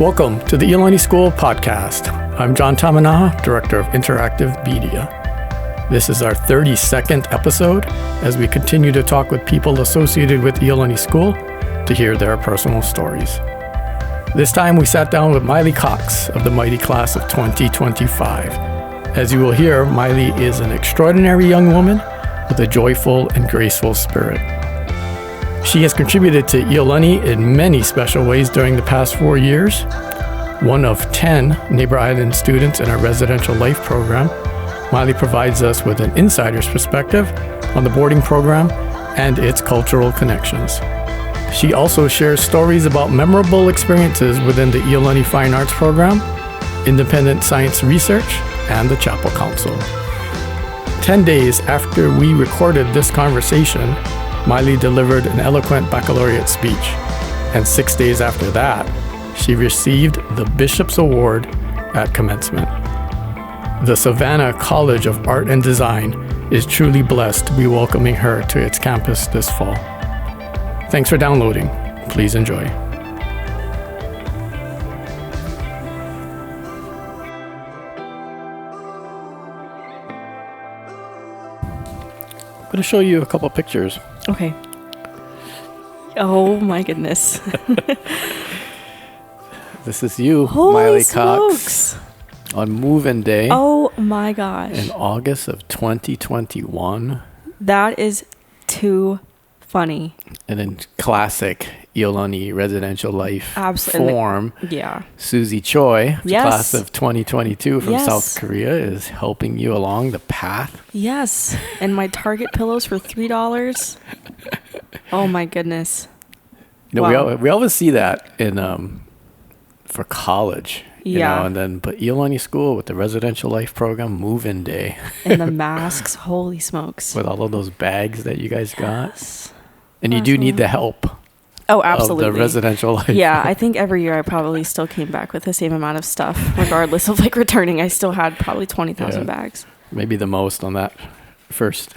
Welcome to the Iolani School podcast. I'm John Tamanaha, Director of Interactive Media. This is our 32nd episode as we continue to talk with people associated with Iolani School to hear their personal stories. This time we sat down with Miley Cox of the mighty class of 2025. As you will hear, Miley is an extraordinary young woman with a joyful and graceful spirit. She has contributed to Iolani in many special ways during the past 4 years. One of 10 Neighbor Island students in our residential life program, Miley provides us with an insider's perspective on the boarding program and its cultural connections. She also shares stories about memorable experiences within the Iolani Fine Arts program, independent science research, and the Chapel Council. 10 days after we recorded this conversation, Miley delivered an eloquent baccalaureate speech, and 6 days after that, she received the Bishop's Award at commencement. The Savannah College of Art and Design is truly blessed to be welcoming her to its campus this fall. Thanks for downloading. Please enjoy. I'm going to show you a couple pictures. Okay. Oh my goodness. This is you, Holy Miley smokes. Cox, on move-in day. Oh my gosh. In August of 2021. That is too funny. And in classic Iolani residential life form, yeah. Susie Choi, the Yes. class of 2022 from Yes. South Korea, is helping you along the path. Yes. And my Target pillows for $3. Oh my goodness. You know, Wow. we always see that in for college. You Yeah. know, and then but Iolani School with the residential life program, move-in day. And the masks. Holy smokes. With all of those bags that you guys got. Yes. And you do need the help. Oh, absolutely. Of the residential life. Yeah, I think every year I probably still came back with the same amount of stuff, regardless of like returning. I still had probably 20,000 bags. Maybe the most on that first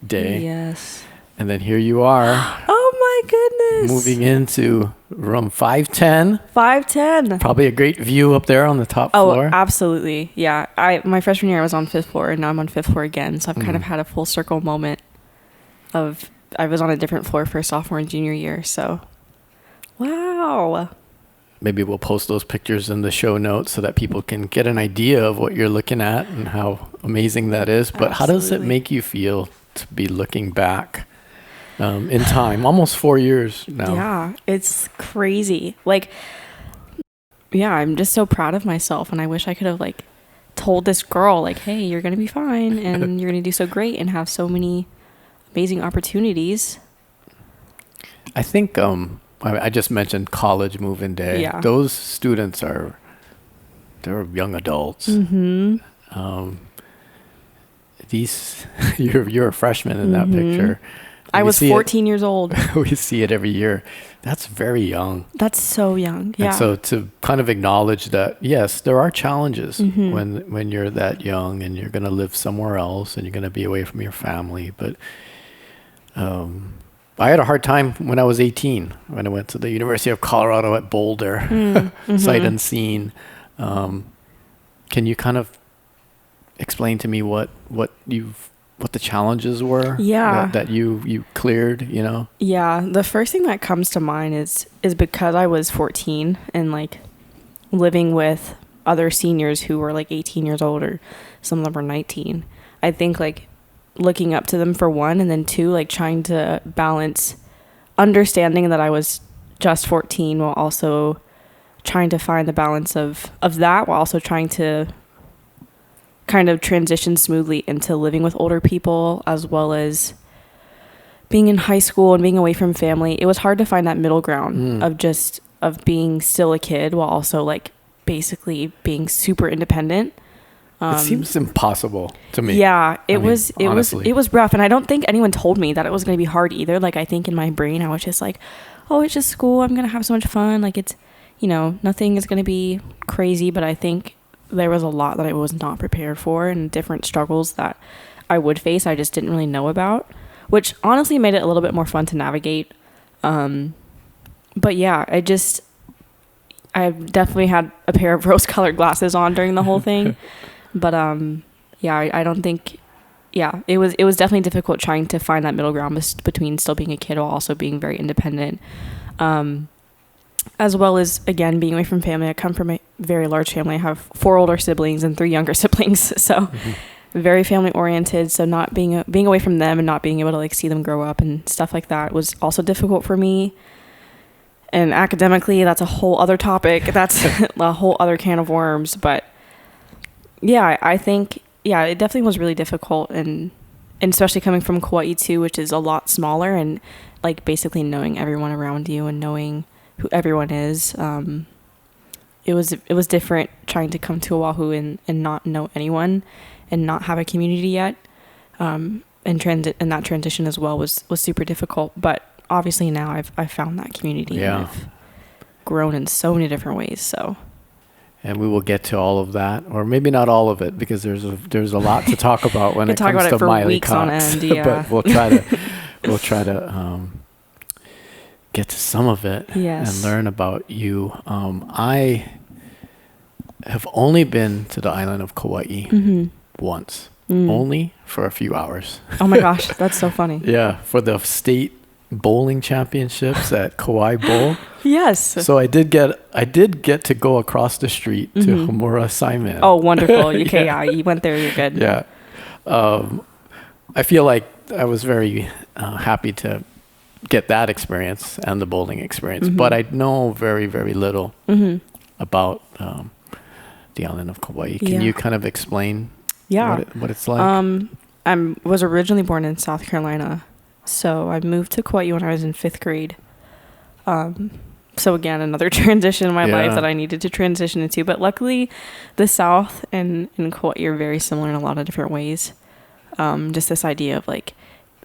day. Yes. And then here you are. Oh my goodness. Moving into room 510. 510. Probably a great view up there on the top floor. Oh, absolutely. Yeah. My freshman year I was on 5th floor and now I'm on 5th floor again. So I've kind of had a full circle moment of I was on a different floor for sophomore and junior year. So, wow. Maybe we'll post those pictures in the show notes so that people can get an idea of what you're looking at and how amazing that is. But How does it make you feel to be looking back in time? Almost 4 years now. Yeah, it's crazy. Like, yeah, I'm just so proud of myself. And I wish I could have like told this girl like, hey, you're going to be fine and you're going to do so great and have so many amazing opportunities. I think I just mentioned college move-in day. Yeah. Those students they're young adults. Mm-hmm. You're a freshman in that picture. I was 14 years old. We see it every year. That's very young. That's so young. Yeah. And so to kind of acknowledge that, yes, there are challenges when you're that young and you're going to live somewhere else and you're going to be away from your family. But I had a hard time when I was 18, when I went to the University of Colorado at Boulder, sight unseen. Can you kind of explain to me what the challenges were? Yeah. That you cleared, you know? Yeah. The first thing that comes to mind is because I was 14 and like living with other seniors who were like 18 years old or some of them were 19. I think like looking up to them for one, and then two, like trying to balance understanding that I was just 14 while also trying to find the balance of that while also trying to kind of transition smoothly into living with older people as well as being in high school and being away from family. It was hard to find that middle ground of being still a kid while also like basically being super independent. It seems impossible to me. Yeah, it was rough. And I don't think anyone told me that it was going to be hard either. Like I think in my brain, I was just like, oh, it's just school. I'm going to have so much fun. Like it's, nothing is going to be crazy. But I think there was a lot that I was not prepared for and different struggles that I would face. I just didn't really know about, which honestly made it a little bit more fun to navigate. But yeah, I I've definitely had a pair of rose-colored glasses on during the whole thing. But I don't think, it was definitely difficult trying to find that middle ground between still being a kid while also being very independent. As well as, again, being away from family. I come from a very large family. I have 4 older siblings and 3 younger siblings. So very family oriented. So not being away from them and not being able to like see them grow up and stuff like that was also difficult for me. And academically, that's a whole other topic. That's a whole other can of worms. But yeah, I think, it definitely was really difficult. And especially coming from Kauai too, which is a lot smaller, and like basically knowing everyone around you and knowing who everyone is. It was different trying to come to Oahu and not know anyone and not have a community yet. And that transition as well was super difficult. But obviously now I've found that community and I've grown in so many different ways. So, and we will get to all of that, or maybe not all of it, because there's a lot to talk about when it comes to Miley Cox. But we'll try to get to some of it and learn about you. I have only been to the island of Kauai once, only for a few hours. Oh my gosh, that's so funny. Yeah, for the state bowling championships at Kauai Bowl. Yes. So I did get to go across the street to Homura Saimin. Oh, wonderful. You went there, you're good. Yeah. I feel like I was very happy to get that experience and the bowling experience, but I know very, very little about the island of Kauai. Can you kind of explain what it's like? I was originally born in South Carolina, so I moved to Kauai when I was in 5th grade. So again, another transition in my life that I needed to transition into, but luckily the South and Kauai are very similar in a lot of different ways. Just this idea of like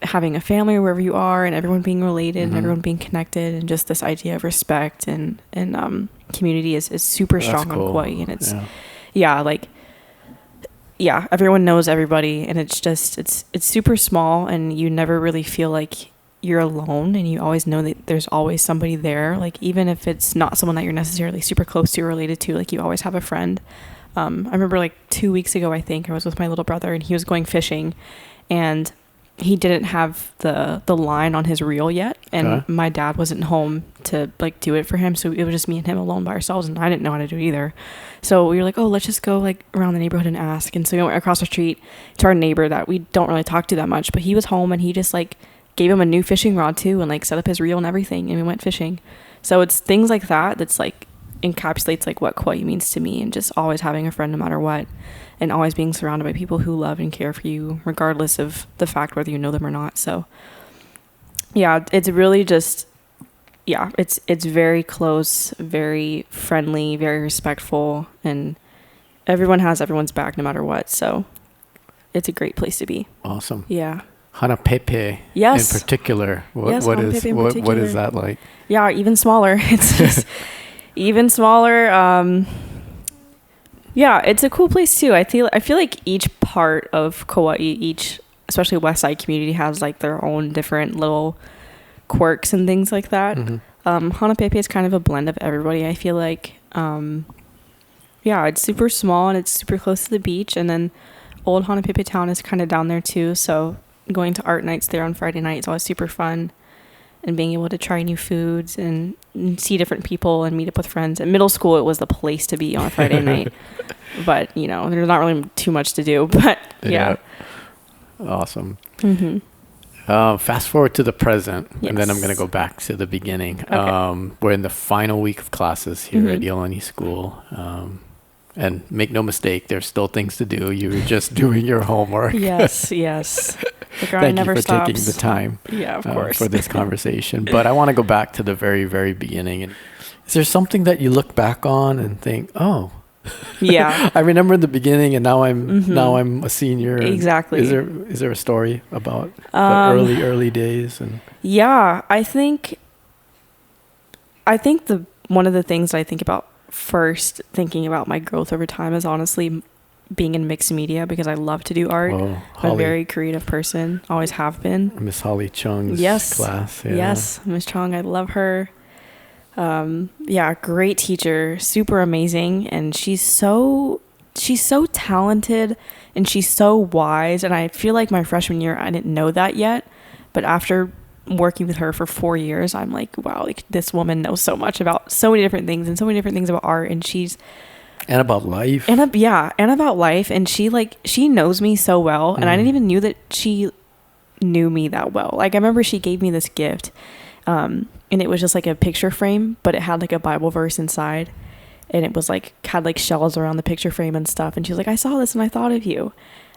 having a family wherever you are and everyone being related and everyone being connected, and just this idea of respect and community is super strong on Kauai. And it's everyone knows everybody, and it's just it's super small, and you never really feel like you're alone, and you always know that there's always somebody there. Like even if it's not someone that you're necessarily super close to or related to, like you always have a friend. I remember like 2 weeks ago, I think I was with my little brother, and he was going fishing, and he didn't have the line on his reel yet, and my dad wasn't home to like do it for him, so it was just me and him alone by ourselves, and I didn't know how to do it either. So we were like, oh, let's just go like around the neighborhood and ask. And so we went across the street to our neighbor that we don't really talk to that much, but he was home, and he just like gave him a new fishing rod too, and like set up his reel and everything, and we went fishing. So it's things like that that's like encapsulates like what Kauai means to me, and just always having a friend no matter what, and always being surrounded by people who love and care for you regardless of the fact whether you know them or not. So it's really just it's very close, very friendly, very respectful, and everyone has everyone's back no matter what. So it's a great place to be. Awesome. Yeah. Hanapepe in particular. What is that like? Yeah, even smaller. It's just even smaller. It's a cool place too. I feel like each part of Kauai, especially West Side community, has like their own different little quirks and things like that. Hanapepe is kind of a blend of everybody. I feel like, it's super small and it's super close to the beach, and then old Hanapepe town is kind of down there too. So going to art nights there on Friday night is always super fun, and being able to try new foods and see different people and meet up with friends. In middle school, it was the place to be on a Friday night. But, there's not really too much to do. But, yeah. Awesome. Fast forward to the present, and then I'm going to go back to the beginning. Okay. We're in the final week of classes here at Iolani School. And make no mistake, there's still things to do. You're just doing your homework. Yes. The grind never stops. Thank you for taking the time of course. For this conversation. But I want to go back to the very, very beginning. And is there something that you look back on and think, oh, yeah, I remember the beginning, and now I'm a senior. Exactly. Is there a story about the early days? And I think the one of the things I think about first, thinking about my growth over time, is honestly being in mixed media, because I love to do art. I'm a very creative person, always have been. Miss Holly Chung's class. Yes, Miss Chung, I love her. Yeah, great teacher, super amazing, and she's so talented and she's so wise. And I feel like my freshman year I didn't know that yet, but after working with her for 4 years, I'm like, wow, like this woman knows so much about so many different things and so many different things about art, and about life and about life, and she knows me so well, and I didn't even knew that she knew me that well. Like I remember she gave me this gift, and it was just like a picture frame, but it had like a Bible verse inside, and it was like had like shells around the picture frame and stuff, and she was like, I saw this and I thought of you.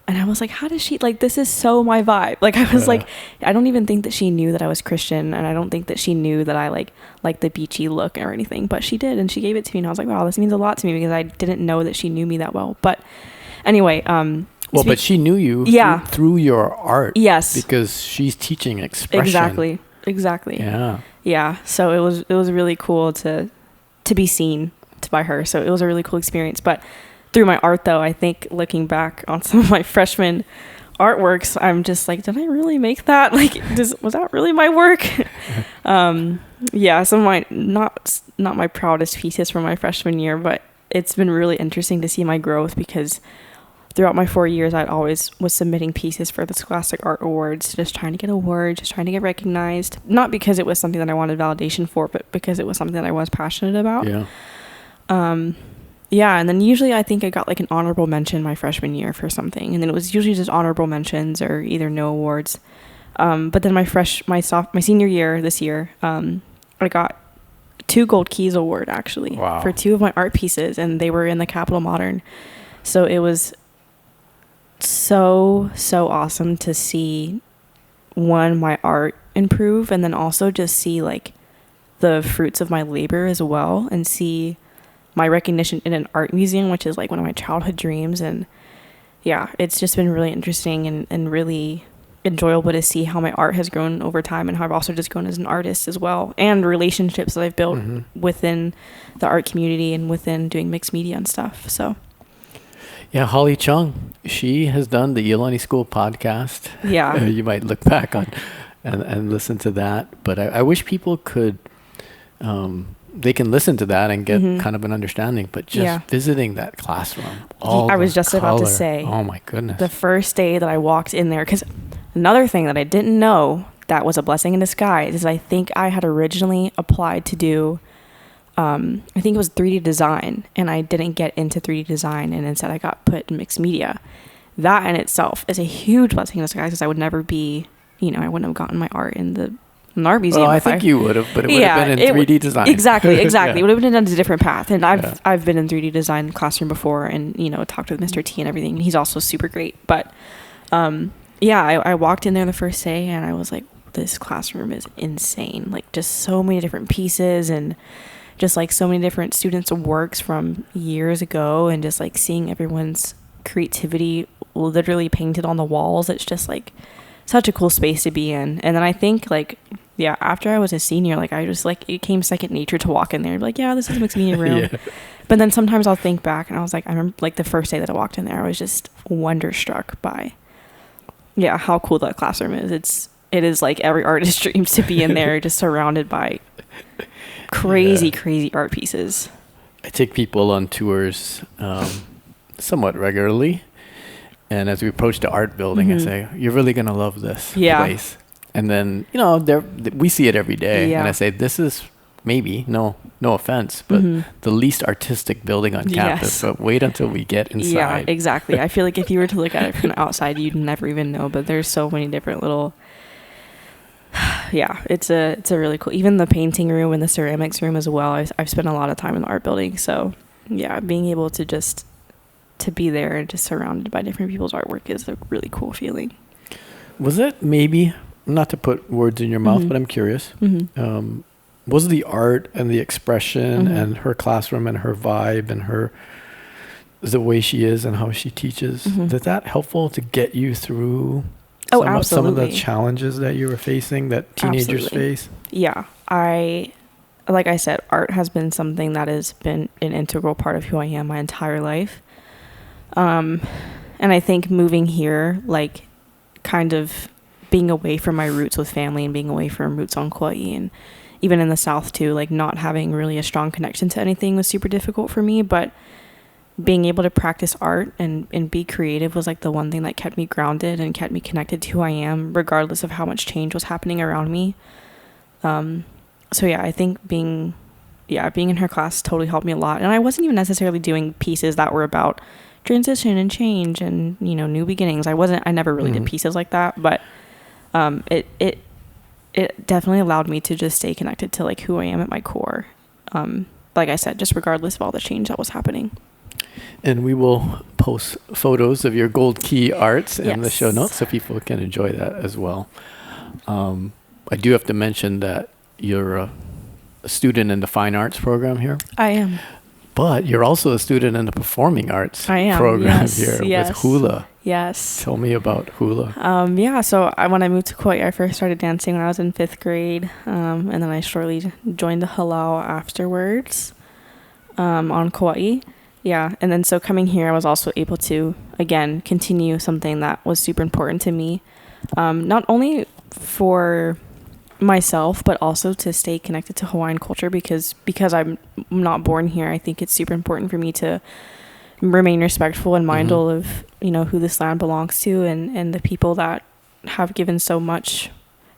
And I was like, how does she, like, this is so my vibe. Like, I was like, I don't even think that she knew that I was Christian. And I don't think that she knew that I like the beachy look or anything. But she did. And she gave it to me. And I was like, wow, this means a lot to me, because I didn't know that she knew me that well. But anyway. But she knew you through your art. Yes. Because she's teaching expression. Exactly. Yeah. Yeah. So it was really cool to be seen by her. So it was a really cool experience. But through my art, though, I think looking back on some of my freshman artworks, I'm just like, did I really make that? Like, was that really my work? Yeah, some of my not my proudest pieces from my freshman year, but it's been really interesting to see my growth, because throughout my 4 years, I always was submitting pieces for the Scholastic Art Awards, just trying to get awards, just trying to get recognized. Not because it was something that I wanted validation for, but because it was something that I was passionate about. Yeah. Yeah, and then usually I think I got like an honorable mention my freshman year for something, and then it was usually just honorable mentions or either no awards. But then my senior year this year, I got 2 Gold Keys award actually for 2 of my art pieces, and they were in the Capitol Modern. So it was so awesome to see my art improve, and then also just see like the fruits of my labor as well, and see my recognition in an art museum, which is like one of my childhood dreams. And yeah, it's just been really interesting and really enjoyable to see how my art has grown over time, and how I've also just grown as an artist as well, and relationships that I've built within the art community and within doing mixed media and stuff. So yeah, Holly Chung, she has done the Iolani School podcast. Yeah. You might look back on and listen to that, but I wish people could they can listen to that and get kind of an understanding, but just visiting that classroom. I was just about to say, oh my goodness. The first day that I walked in there, because another thing that I didn't know that was a blessing in disguise is I think I had originally applied to do, I think it was 3D design, and I didn't get into 3D design, and instead I got put in mixed media. That in itself is a huge blessing in disguise, because I would never be, I wouldn't have gotten my art in the art museum. Well, I think you would have, but it would have been in 3D design. Exactly. It would have been done a different path. And I've been in 3D design classroom before, and talked with Mr. T and everything. He's also super great. But I walked in there the first day, and I was like, this classroom is insane. Like, just so many different pieces, and just like so many different students' works from years ago, and just like seeing everyone's creativity literally painted on the walls. It's just like such a cool space to be in. And then I think after I was a senior, like I just like, it came second nature to walk in there and be like, yeah, this is a mixed media room. But then sometimes I'll think back, and I was like, I remember like the first day that I walked in there, I was just wonderstruck by how cool that classroom is. It is like every artist dreams to be in there, just surrounded by crazy art pieces. I take people on tours somewhat regularly, and as we approach the art building, I say, you're really going to love this place. And then, we see it every day. And I say, this is maybe, no offense, but the least artistic building on campus. But wait until we get inside. Yeah, exactly. I feel like if you were to look at it from the outside, you'd never even know. But there's so many different little... it's a really cool... Even the painting room and the ceramics room as well. I've spent a lot of time in the art building. So, being able to just... to be there and just surrounded by different people's artwork is a really cool feeling. Was it maybe, not to put words in your mouth, but I'm curious, was the art and the expression and her classroom and her vibe and the way she is and how she teaches, is that helpful to get you through some of the challenges that you were facing, that teenagers face? Yeah. Like I said, art has been something that has been an integral part of who I am my entire life. And I think moving here, like kind of being away from my roots with family and being away from roots on Kauai, and even in the South too, like not having really a strong connection to anything was super difficult for me. But being able to practice art and be creative was like the one thing that kept me grounded and kept me connected to who I am, regardless of how much change was happening around me. So yeah, I think being in her class totally helped me a lot. And I wasn't even necessarily doing pieces that were about transition and change and, you know, new beginnings. I never really did pieces like that, but it definitely allowed me to just stay connected to like who I am at my core. Like I said, just regardless of all the change that was happening. And we will post photos of your gold key arts in the show notes so people can enjoy that as well. I do have to mention that you're a student in the fine arts program here. I am. But you're also a student in the performing arts program here with hula. Yes. Tell me about hula. So when I moved to Kauai, I first started dancing when I was in 5th grade. And then I shortly joined the halau afterwards on Kauai. Yeah. And then so coming here, I was also able to, again, continue something that was super important to me. Not only for myself, but also to stay connected to Hawaiian culture because I'm not born here. I think it's super important for me to remain respectful and mindful of, you know, who this land belongs to and the people that have given so much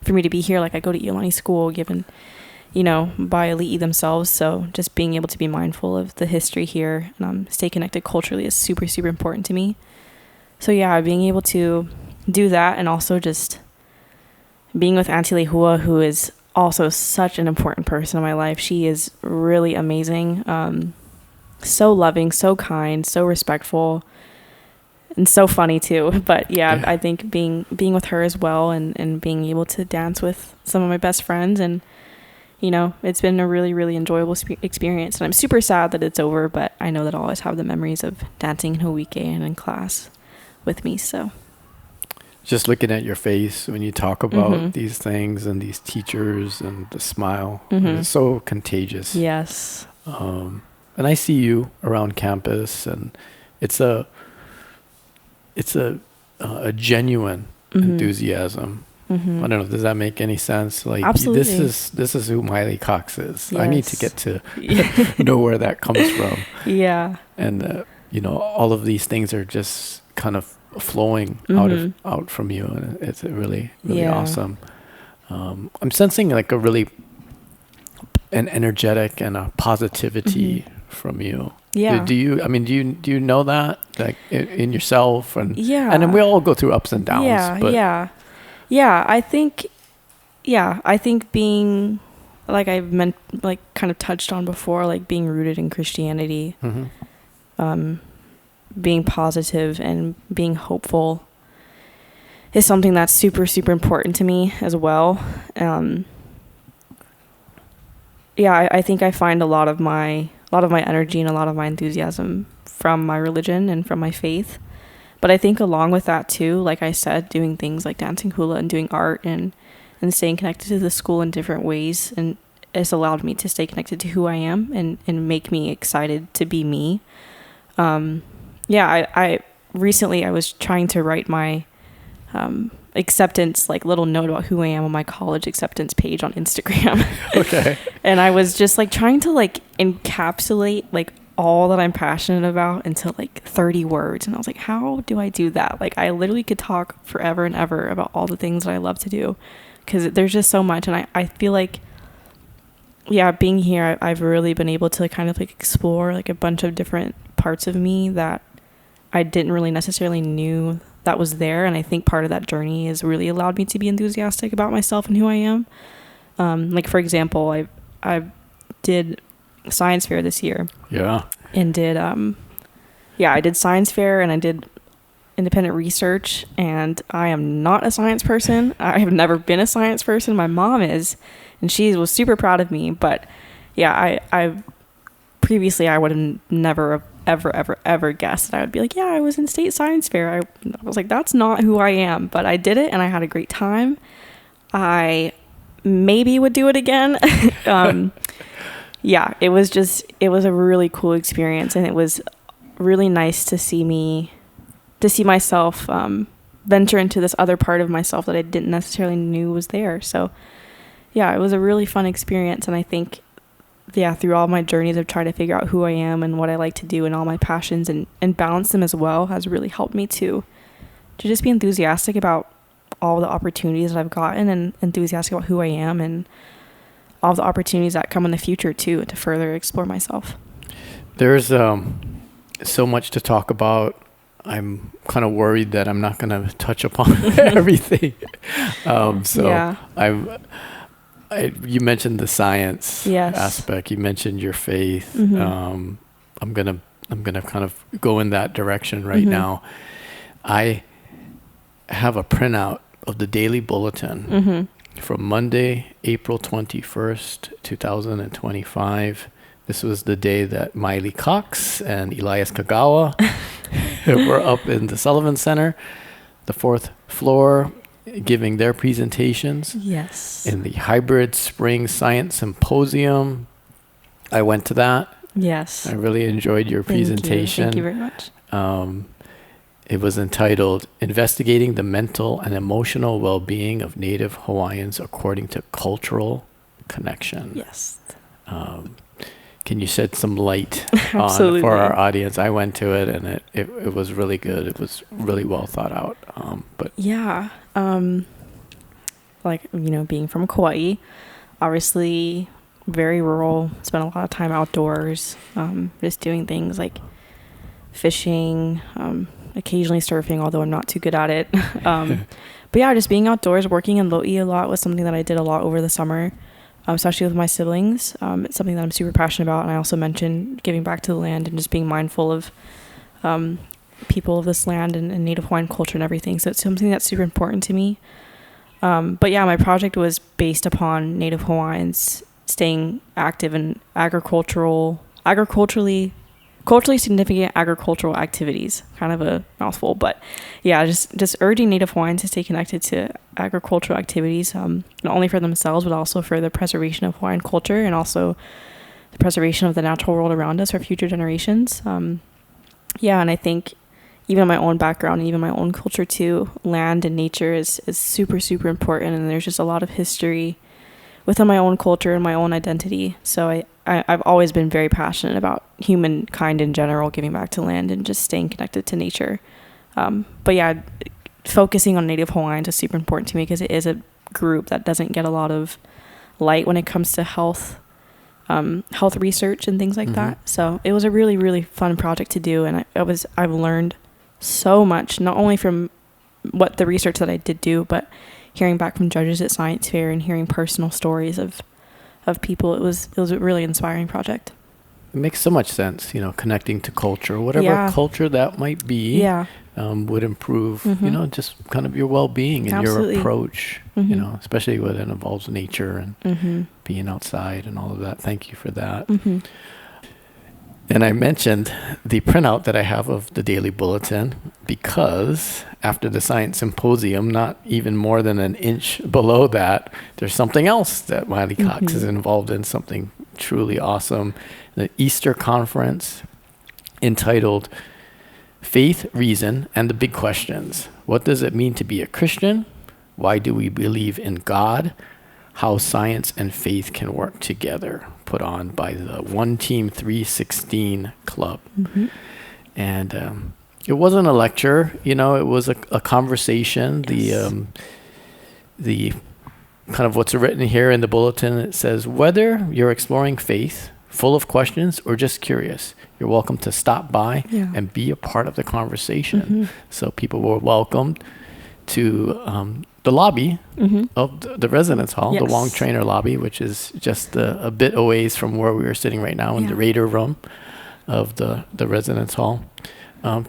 for me to be here. Like I go to Iolani School given, you know, by Ali'i themselves. So just being able to be mindful of the history here and stay connected culturally is super, super important to me. So yeah, being able to do that and also just being with Auntie Lehua, who is also such an important person in my life. She is really amazing. So loving, so kind, so respectful, and so funny too. But yeah, I think being with her as well and being able to dance with some of my best friends and, you know, it's been a really, really enjoyable experience. And I'm super sad that it's over, but I know that I'll always have the memories of dancing in Hawaii and in class with me, so. Just looking at your face when you talk about these things and these teachers and the smile, it's so contagious. Yes. And I see you around campus, and it's a genuine enthusiasm. I don't know. Does that make any sense? Like, absolutely. This is who Miley Cox is. Yes. I need to get to know where that comes from. Yeah. And you know, all of these things are just kind of flowing out from you, and it's really awesome. I'm sensing like an energetic and a positivity from you. Yeah. Do you know that like in yourself and and then we all go through ups and downs. I think being like I've meant like kind of touched on before, like being rooted in Christianity, being positive and being hopeful is something that's super, super important to me as well. I think I find a lot of my energy and a lot of my enthusiasm from my religion and from my faith. But I think along with that too, like I said, doing things like dancing hula and doing art and staying connected to the school in different ways, and it's allowed me to stay connected to who I am and make me excited to be me. I recently I was trying to write my acceptance, like little note about who I am on my college acceptance page on Instagram. Okay. And I was just like trying to like encapsulate like all that I'm passionate about into like 30 words. And I was like, how do I do that? Like I literally could talk forever and ever about all the things that I love to do because there's just so much. And I feel like, being here, I've really been able to kind of like explore like a bunch of different parts of me that I didn't really necessarily knew that was there. And I think part of that journey has really allowed me to be enthusiastic about myself and who I am. Like for example, I did science fair this year. Yeah. And did, I did science fair and I did independent research, and I am not a science person. I have never been a science person. My mom is, and she was super proud of me. But yeah, I previously I would have never ever guessed that I would be like, I was in state science fair. I was like, that's not who I am, but I did it and I had a great time. I maybe would do it again. It was a really cool experience, and it was really nice to see myself venture into this other part of myself that I didn't necessarily knew was there. So yeah, it was a really fun experience. And I think, yeah, through all my journeys of trying to figure out who I am and what I like to do and all my passions and balance them as well has really helped me to just be enthusiastic about all the opportunities that I've gotten and enthusiastic about who I am and all the opportunities that come in the future too, to further explore myself. There's so much to talk about. I'm kind of worried that I'm not going to touch upon everything. You mentioned the science aspect. You mentioned your faith. I'm gonna kind of go in that direction right now. I have a printout of the daily bulletin from Monday, April 21st, 2025. This was the day that Miley Cox and Elias Kagawa were up in the Sullivan Center, the 4th floor, giving their presentations. Yes. In the Hybrid Spring Science Symposium. I went to that. Yes. I really enjoyed your presentation. Thank you very much. It was entitled Investigating the Mental and Emotional Well-Being of Native Hawaiians According to Cultural Connection. Yes. Can you shed some light on for our audience? I went to it and it was really good. It was really well thought out. Being from Kauai, obviously very rural, spent a lot of time outdoors, just doing things like fishing, occasionally surfing, although I'm not too good at it. But yeah, just being outdoors, working in Lo'i a lot was something that I did a lot over the summer. Especially with my siblings. It's something that I'm super passionate about. And I also mentioned giving back to the land and just being mindful of people of this land and Native Hawaiian culture and everything. So it's something that's super important to me. But yeah, my project was based upon Native Hawaiians staying active in culturally significant agricultural activities. Kind of a mouthful, but yeah, just urging Native Hawaiians to stay connected to agricultural activities, not only for themselves, but also for the preservation of Hawaiian culture and also the preservation of the natural world around us for future generations. And I think even my own background and even my own culture too, land and nature is super, super important. And there's just a lot of history within my own culture and my own identity. So I've always been very passionate about humankind in general, giving back to land and just staying connected to nature. But yeah, focusing on Native Hawaiians is super important to me because it is a group that doesn't get a lot of light when it comes to health research and things like that. So it was a really, really fun project to do. And I've learned so much, not only from what the research that I did do, but hearing back from judges at Science Fair and hearing personal stories of people. It was a really inspiring project. It makes so much sense, connecting to culture, whatever culture that might be, would improve, just kind of your well-being and your approach, especially when it involves nature and being outside and all of that. Thank you for that. And I mentioned the printout that I have of the daily bulletin because after the science symposium, not even more than an inch below that, there's something else that Miley Cox is involved in, something truly awesome. The Easter conference entitled Faith, Reason, and the Big Questions. What does it mean to be a Christian? Why do we believe in God? How science and faith can work together, put on by the One Team 316 Club. And it wasn't a lecture, it was a conversation. Yes. The kind of what's written here in the bulletin, it says, whether you're exploring faith, full of questions, or just curious, you're welcome to stop by and be a part of the conversation. So people were welcomed to the lobby of the residence hall, the Wong Trainer lobby, which is just a bit a ways from where we were sitting right now in the Raider room of the residence hall.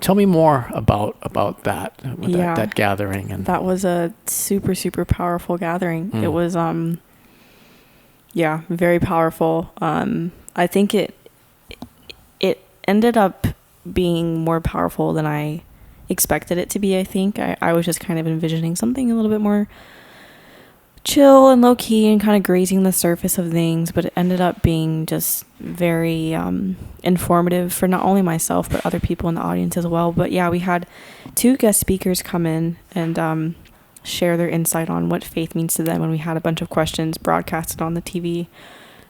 Tell me more about that, that gathering. And that was a super, super powerful gathering. It was, very powerful. I think it ended up being more powerful than I expected it to be. I think I was just kind of envisioning something a little bit more chill and low key and kind of grazing the surface of things, but it ended up being just very informative for not only myself but other people in the audience as well. But yeah, we had 2 guest speakers come in, and share their insight on what faith means to them. And we had a bunch of questions broadcasted on the TV,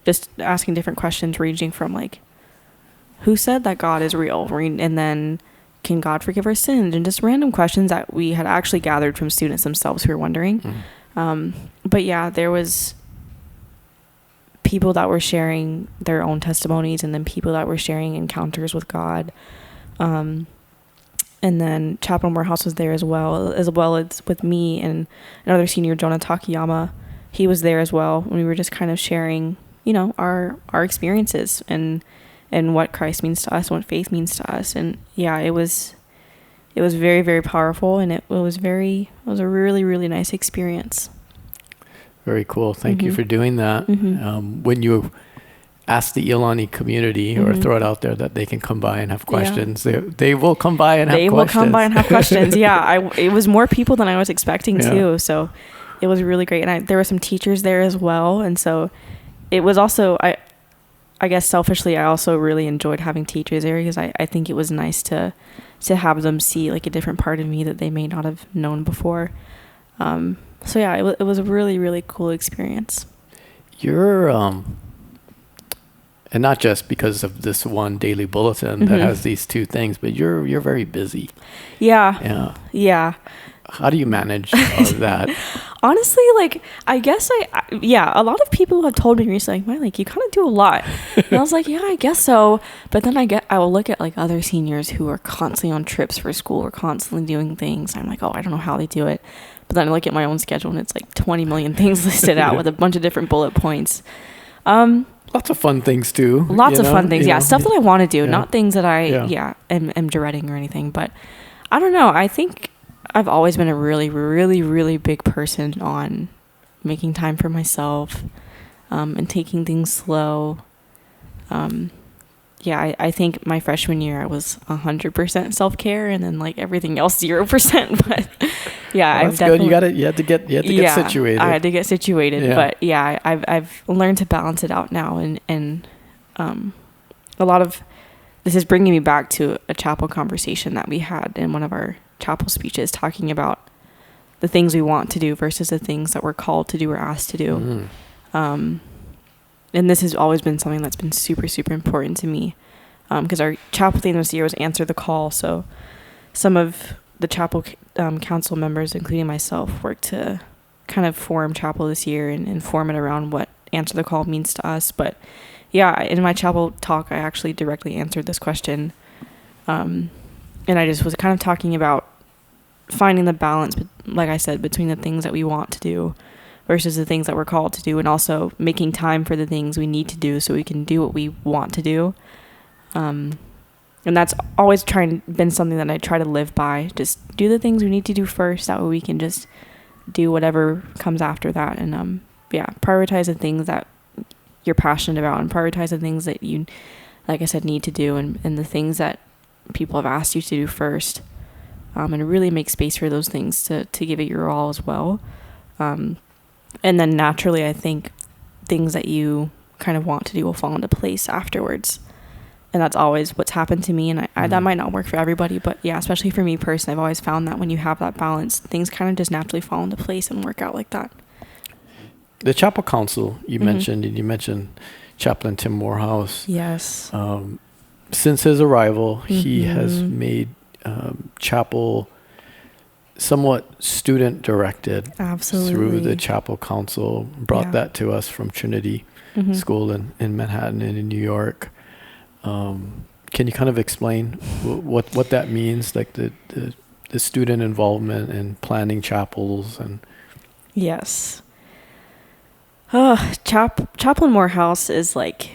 just asking different questions ranging from like, who said that God is real? And then, can God forgive our sins? And just random questions that we had actually gathered from students themselves who were wondering. But yeah, there was people that were sharing their own testimonies, and then people that were sharing encounters with God. And then Chaplain Morehouse was there as well as with me and another senior, Jonah Takayama. He was there as well. We were just kind of sharing, you know, our experiences and what Christ means to us, what faith means to us. And yeah, it was very, very powerful, and it was a really, really nice experience. Very cool. Thank you for doing that. When you ask the Iolani community or throw it out there that they can come by and have questions, they will come by and have questions. They will come by and have questions. Yeah. It was more people than I was expecting too. So it was really great. And there were some teachers there as well. And so it was also, I guess selfishly, I also really enjoyed having teachers there, because I think it was nice to have them see like a different part of me that they may not have known before. So yeah, it was a really, really cool experience. You're, and not just because of this one daily bulletin that has these two things, but you're very busy. Yeah. How do you manage all of that? Honestly, like, I guess a lot of people have told me recently, like, Miley, you kind of do a lot. And I was like, yeah, I guess so. But then I will look at like other seniors who are constantly on trips for school or constantly doing things. I'm like, oh, I don't know how they do it. But then I look at my own schedule and it's like 20 million things listed out with a bunch of different bullet points. Lots of fun things too. Lots of fun things. Yeah. Stuff that I want to do, not things that I am dreading or anything. But I don't know. I think I've always been a really, really, really big person on making time for myself, and taking things slow. I think my freshman year I was 100% self-care, and then like everything else 0%. But yeah, well, that's good. You had to get situated. I had to get situated. Yeah. But yeah, I've learned to balance it out now, and a lot of this is bringing me back to a chapel conversation that we had in one of our chapel speeches, talking about the things we want to do versus the things that we're called to do or asked to do. And this has always been something that's been super, super important to me, because our chapel theme this year was Answer the Call. So some of the chapel council members, including myself, worked to kind of form chapel this year and form it around what Answer the Call means to us. But yeah, in my chapel talk, I actually directly answered this question. And I just was kind of talking about finding the balance, like I said, between the things that we want to do versus the things that we're called to do, and also making time for the things we need to do so we can do what we want to do. And that's always been something that I try to live by. Just do the things we need to do first. That way we can just do whatever comes after that. And prioritize the things that you're passionate about, and prioritize the things that you, like I said, need to do, and the things that people have asked you to do first. And really make space for those things to give it your all as well. And then naturally, I think things that you kind of want to do will fall into place afterwards. And that's always what's happened to me. And I that might not work for everybody, but yeah, especially for me personally, I've always found that when you have that balance, things kind of just naturally fall into place and work out like that. The chapel council you mentioned, and you mentioned Chaplain Tim Morehouse. Yes. Since his arrival, he has made chapel somewhat student directed. Absolutely. Through the chapel council, brought that to us from Trinity School in Manhattan and in New York. Can you kind of explain what that means, like the student involvement in planning chapels? And yes. Chaplain Morehouse is like,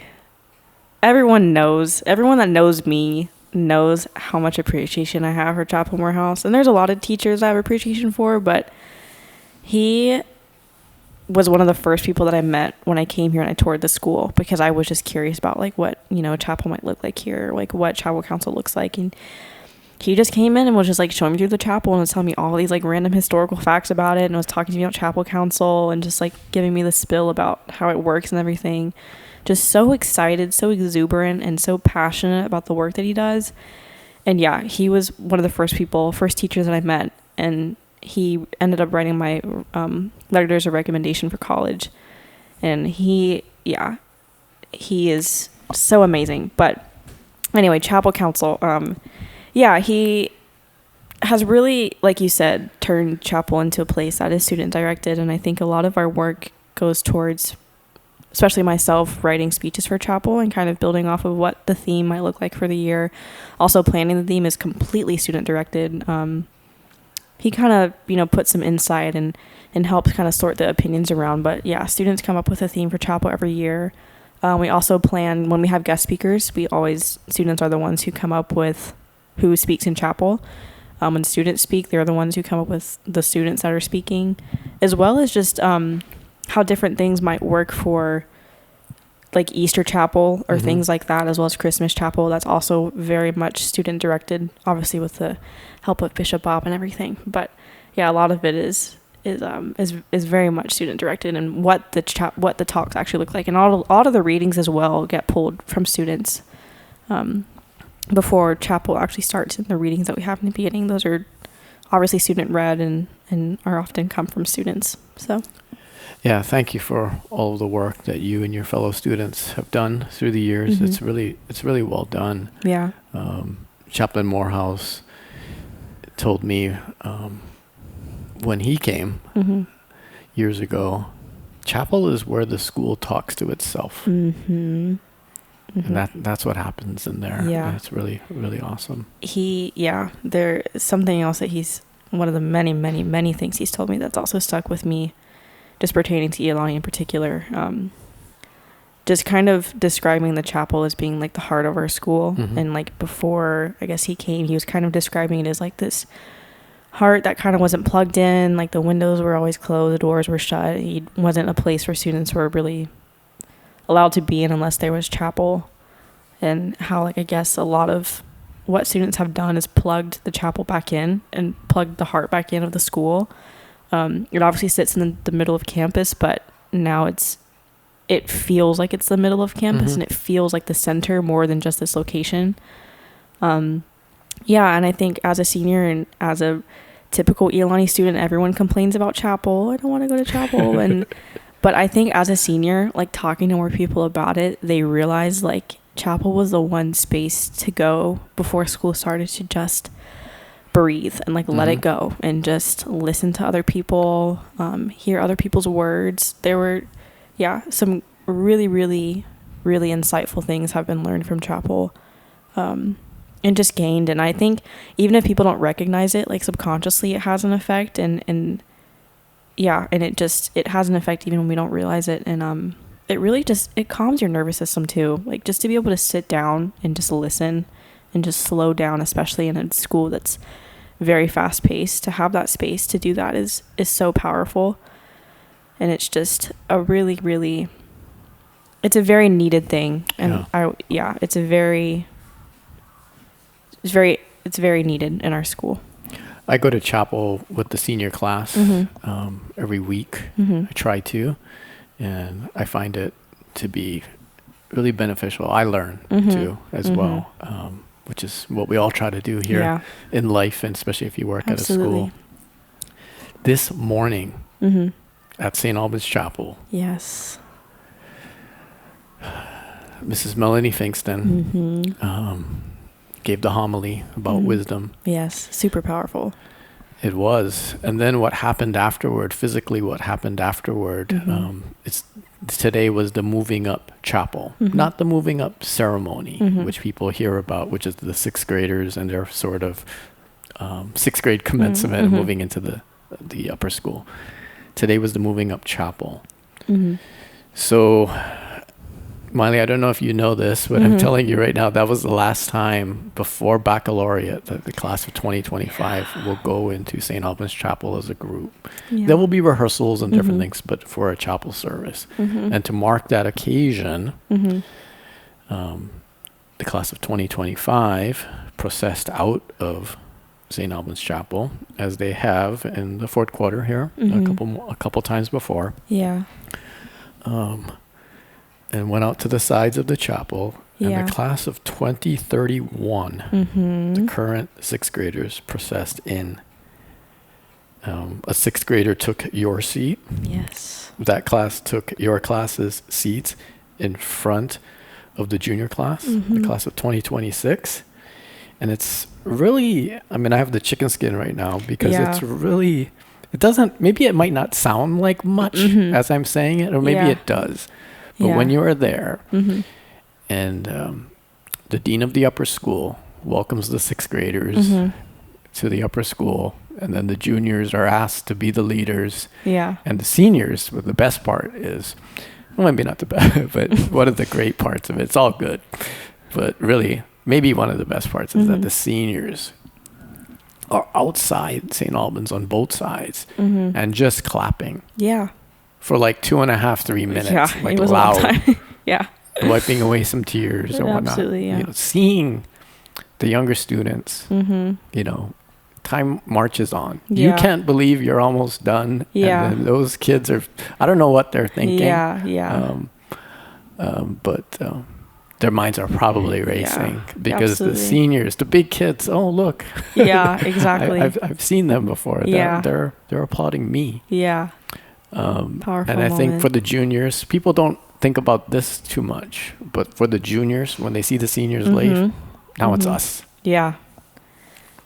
everyone that knows me knows how much appreciation I have for Chaplain Morehouse. And there's a lot of teachers I have appreciation for, but he was one of the first people that I met when I came here and I toured the school, because I was just curious about like what, a chapel might look like here, like what chapel council looks like. And he just came in and was just like showing me through the chapel and was telling me all these like random historical facts about it, and was talking to me about chapel council and just like giving me the spill about how it works and everything. Just so excited, so exuberant, and so passionate about the work that he does. And yeah, he was one of the first teachers that I met, and he ended up writing my letters of recommendation for college. And he is so amazing. But anyway, Chapel Council, he has really, like you said, turned Chapel into a place that is student directed. And I think a lot of our work goes towards, especially myself, writing speeches for Chapel and kind of building off of what the theme might look like for the year. Also, planning the theme is completely student directed. He kind of, puts some insight and helps kind of sort the opinions around. But yeah, students come up with a theme for Chapel every year. We also plan, when we have guest speakers, students are the ones who come up with who speaks in Chapel. When students speak, they're the ones who come up with the students that are speaking, as well as just how different things might work for like Easter Chapel or things like that, as well as Christmas Chapel. That's also very much student directed, obviously with the help of Bishop Bob and everything. But yeah, a lot of it is very much student directed, and what the talks actually look like, and all of the readings as well get pulled from students before Chapel actually starts. And the readings that we have in the beginning, those are obviously student read and are often come from students. So yeah, thank you for all of the work that you and your fellow students have done through the years. It's really well done. Yeah. Chaplain Morehouse told me when he came years ago, Chapel is where the school talks to itself. And that's what happens in there. Yeah. And it's really, really awesome. There's something else that one of the many, many, many things he's told me that's also stuck with me, just pertaining to Iolani in particular. Just kind of describing the Chapel as being like the heart of our school. And like before, I guess he came, he was kind of describing it as like this heart that kind of wasn't plugged in. Like the windows were always closed, the doors were shut. It wasn't a place where students were really allowed to be in unless there was Chapel. And how, like, I guess a lot of what students have done is plugged the Chapel back in and plugged the heart back in of the school. It obviously sits in the middle of campus, but now it feels like it's the middle of campus, and it feels like the center more than just this location. And I think as a senior and as a typical Iolani student, everyone complains about Chapel. I don't want to go to Chapel. But I think as a senior, like talking to more people about it, they realize like Chapel was the one space to go before school started to just breathe and like let it go and just listen to other people, hear other people's words. There were, some really, really, really insightful things have been learned from Chapel, and just gained. And I think even if people don't recognize it, like subconsciously it has an effect, and it has an effect even when we don't realize it. And it really it calms your nervous system too. Like just to be able to sit down and just listen and just slow down, especially in a school that's very fast paced, to have that space to do that is so powerful. And it's just a really, really, it's a very needed thing. And it's very needed in our school. I go to Chapel with the senior class every week. I try to, and I find it to be really beneficial. I learn too as well, which is what we all try to do here in life, and especially if you work at a school. This morning at St. Albans Chapel, yes, Mrs. Melanie Finkston gave the homily about wisdom. Yes, super powerful. It was. And then what happened afterward, physically what happened afterward, today was the moving up chapel, not the moving up ceremony, which people hear about, which is the sixth graders and their sort of sixth grade commencement and moving into the upper school. Today was the moving up chapel. So, Miley, I don't know if you know this, but I'm telling you right now, that was the last time before baccalaureate that the class of 2025 will go into St. Albans Chapel as a group. There will be rehearsals and different things, but for a chapel service. And to mark that occasion, the class of 2025 processed out of St. Albans Chapel, as they have in the fourth quarter here, a couple times before. And went out to the sides of the chapel, and the class of 2031, the current sixth graders, processed in a sixth grader took your seat. Yes. That class took your class's seats in front of the junior class, the class of 2026. And it's really, I mean, I have the chicken skin right now because it's really, it doesn't, maybe it might not sound like much as I'm saying it, or maybe it does. But when you are there and the dean of the upper school welcomes the sixth graders to the upper school, and then the juniors are asked to be the leaders. Yeah. And the seniors, well, the best part is, well, maybe not the best, but one of the great parts of it, it's all good. But really, maybe one of the best parts is that the seniors are outside St. Albans on both sides and just clapping. Yeah. For like 2.5, 3 minutes. Yeah, like it was loud. A long time. Yeah. Wiping away some tears or whatnot. Absolutely, yeah. You know, seeing the younger students, you know, time marches on. Yeah. You can't believe you're almost done. Yeah. And then those kids are, I don't know what they're thinking. Yeah, yeah. But their minds are probably racing because the seniors, the big kids, oh, look. Yeah, exactly. I've seen them before. They're applauding me. Yeah. Powerful and I think for the juniors, people don't think about this too much. But for the juniors, when they see the seniors leave, now it's us. Yeah.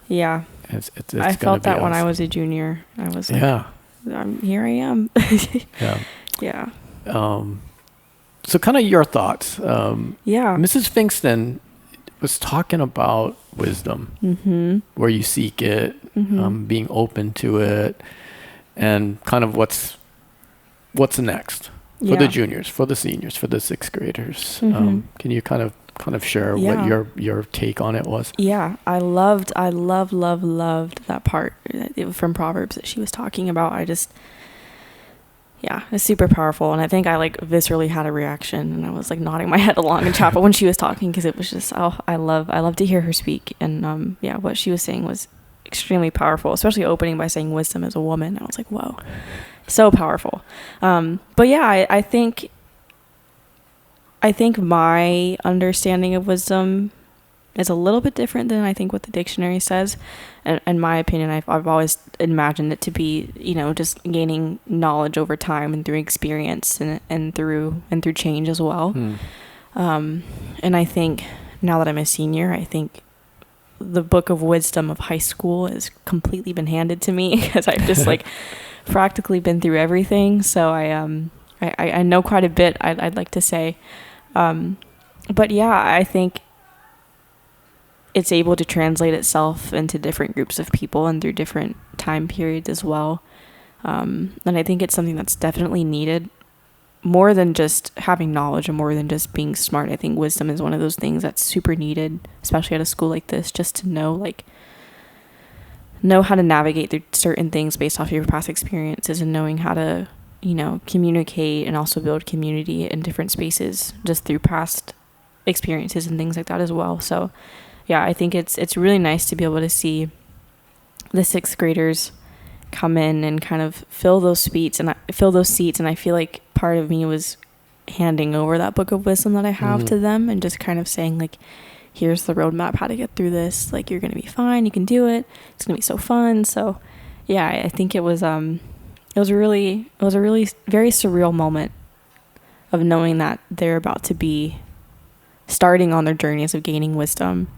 Yeah. It's I felt that when I was a junior. I was like, here I am. Yeah. Yeah. So kind of your thoughts. Mrs. Finkston was talking about wisdom, where you seek it, being open to it, and kind of what's next for the juniors, for the seniors, for the sixth graders. Can you kind of share what your take on it was? Yeah, I loved that part from Proverbs that she was talking about. It's super powerful. And I think I like viscerally had a reaction, and I was like nodding my head along in chapel when she was talking, because it was just, I love to hear her speak. And what she was saying was extremely powerful, especially opening by saying wisdom as a woman. I was like, whoa, so powerful. But yeah, I think my understanding of wisdom is a little bit different than I think what the dictionary says. And in my opinion, I've always imagined it to be, you know, just gaining knowledge over time and through experience and through change as well. And I think now that I'm a senior, I think the book of wisdom of high school has completely been handed to me, because I've just like practically been through everything. So I know quite a bit, I'd like to say. But yeah, I think it's able to translate itself into different groups of people and through different time periods as well. And I think it's something that's definitely needed, more than just having knowledge and more than just being smart. I think wisdom is one of those things that's super needed, especially at a school like this, just to know how to navigate through certain things based off of your past experiences, and knowing how to, you know, communicate and also build community in different spaces just through past experiences and things like that as well. So yeah, I think it's really nice to be able to see the sixth graders come in and kind of fill those seats. And I feel like part of me was handing over that book of wisdom that I have to them, and just kind of saying like, here's the roadmap, how to get through this. Like, you're going to be fine. You can do it. It's going to be so fun. So yeah, I think it was a really very surreal moment of knowing that they're about to be starting on their journeys of gaining wisdom,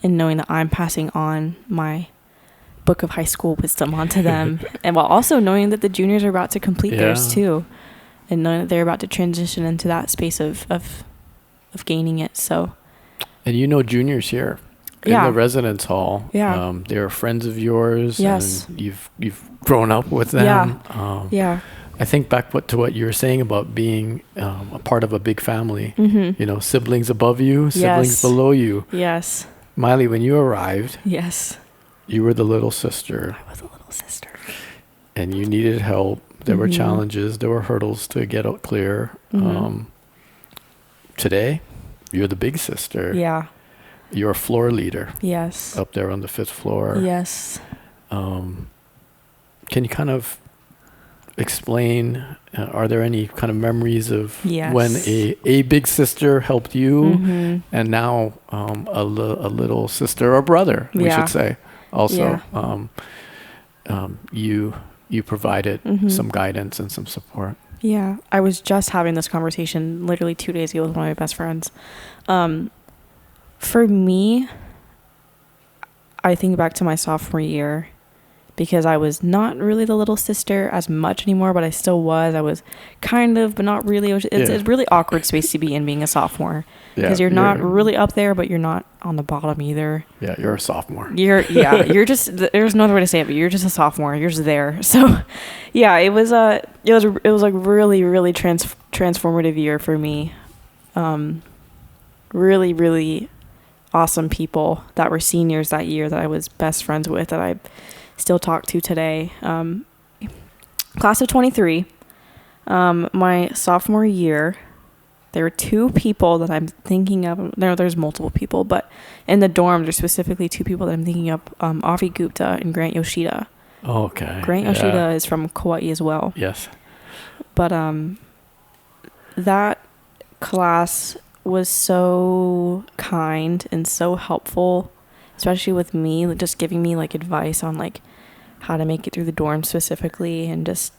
and knowing that I'm passing on my book of high school wisdom onto them, and while also knowing that the juniors are about to complete theirs too, and knowing that they're about to transition into that space of gaining it. So, and you know, juniors here in the residence hall, they're friends of yours, and you've grown up with them. I think back to what you were saying about being a part of a big family. You know, siblings above you, siblings below you. Yes. Miley, when you arrived, you were the little sister. I was a little sister. And you needed help. There were challenges. There were hurdles to get out clear. Today, you're the big sister. Yeah. You're a floor leader. Yes. Up there on the 5th floor. Yes. Can you kind of explain, are there any kind of memories of when a big sister helped you, and now a little sister or brother, we should say, also, you provided some guidance and some support. Yeah, I was just having this conversation literally 2 days ago with one of my best friends. For me, I think back to my sophomore year, because I was not really the little sister as much anymore, but I still was. I was kind of, but not really. It's a really awkward space to be in, being a sophomore, because you're not really up there, but you're not on the bottom either. Yeah, you're a sophomore. You're just, there's no other way to say it, but you're just a sophomore. You're just there. So, yeah, it was like really, really transformative year for me. Really, really awesome people that were seniors that year that I was best friends with, that I still talk to today. Class of 23, my sophomore year, there were 2 people that I'm thinking of. There's multiple people, but in the dorm, there's specifically 2 people that I'm thinking of, Avi Gupta and Grant Yoshida. Oh, okay. Grant Yoshida is from Kauai as well. Yes. But that class was so kind and so helpful, especially with me, just giving me like advice on like how to make it through the dorm specifically, and just,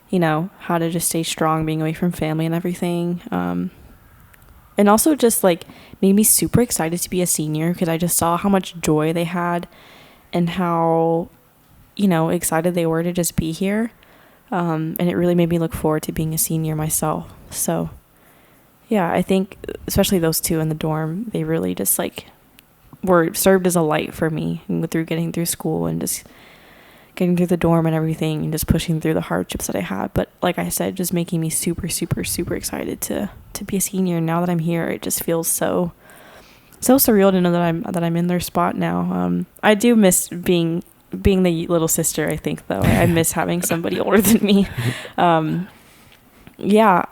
you know, how to just stay strong being away from family and everything. And also just like made me super excited to be a senior, because I just saw how much joy they had and how, you know, excited they were to just be here. And it really made me look forward to being a senior myself. So yeah, I think especially those 2 in the dorm, they really just like served as a light for me through getting through school and just getting through the dorm and everything, and just pushing through the hardships that I had. But like I said, just making me super, super, super excited to be a senior. Now that I'm here, it just feels so surreal to know that I'm in their spot now. I do miss being the little sister, I think, though. I miss having somebody older than me. Yeah,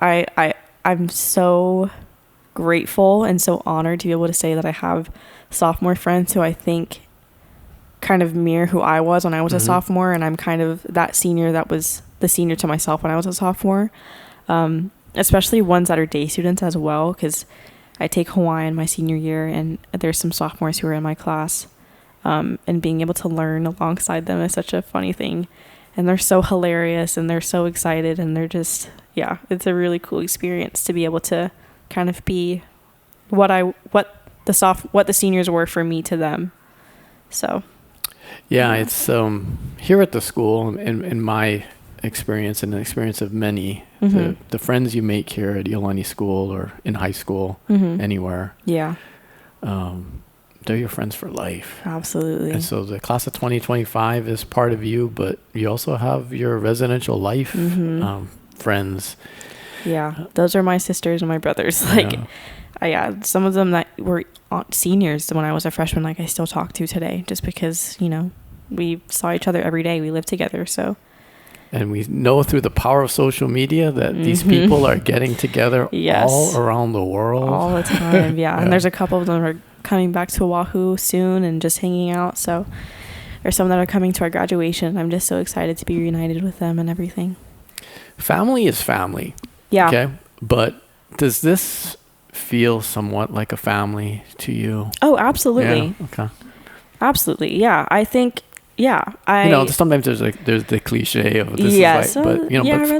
I'm so grateful and so honored to be able to say that I have sophomore friends who I think kind of mirror who I was when I was a sophomore, and I'm kind of that senior that was the senior to myself when I was a sophomore. Especially ones that are day students as well, because I take Hawaiian my senior year, and there's some sophomores who are in my class, and being able to learn alongside them is such a funny thing. And they're so hilarious, and they're so excited, and they're just, yeah, it's a really cool experience to be able to kind of be what the seniors were for me to them. So yeah, it's here at the school, in my experience and the experience of many, the friends you make here at Iolani School or in high school, anywhere, they're your friends for life. Absolutely. And so the class of 2025 is part of you, but you also have your residential life friends. Yeah, those are my sisters and my brothers. Like, some of them that were seniors when I was a freshman, like I still talk to today, just because, you know, we saw each other every day. We lived together, so. And we know through the power of social media that these people are getting together all around the world. All the time, yeah. And there's a couple of them are coming back to Oahu soon and just hanging out. So there's some that are coming to our graduation. I'm just so excited to be reunited with them and everything. Family is family. Yeah. Okay. But does this feel somewhat like a family to you? Oh, absolutely. Yeah. Okay. Absolutely. Yeah. I think, sometimes there's the cliche of this is like, but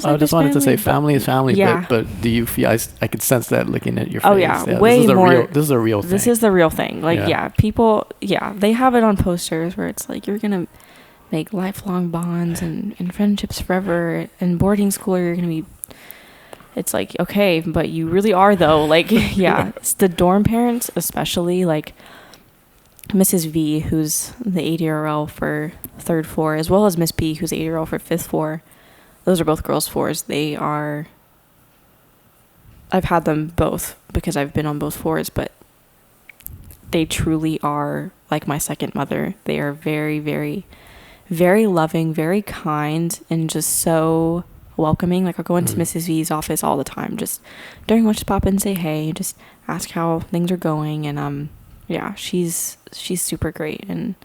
I just wanted to say family is family, but do you feel, I could sense that looking at your face. Oh yeah, way more. This is a real thing. This is the real thing. Like, people, they have it on posters where it's like, you're going to make lifelong bonds and friendships forever. In boarding school, you're going to be, it's like, okay, but you really are though. Like, it's the dorm parents, especially like Mrs. V, who's the ADRL for 3rd floor, as well as Miss B, who's the ADRL for 5th floor. Those are both girls' floors. I've had them both because I've been on both floors, but they truly are like my second mother. They are very, very, very loving, very kind, and just so welcoming. Like, I'll go into Mrs. V's office all the time, just during lunch, pop in and say hey, just ask how things are going, and she's super great, and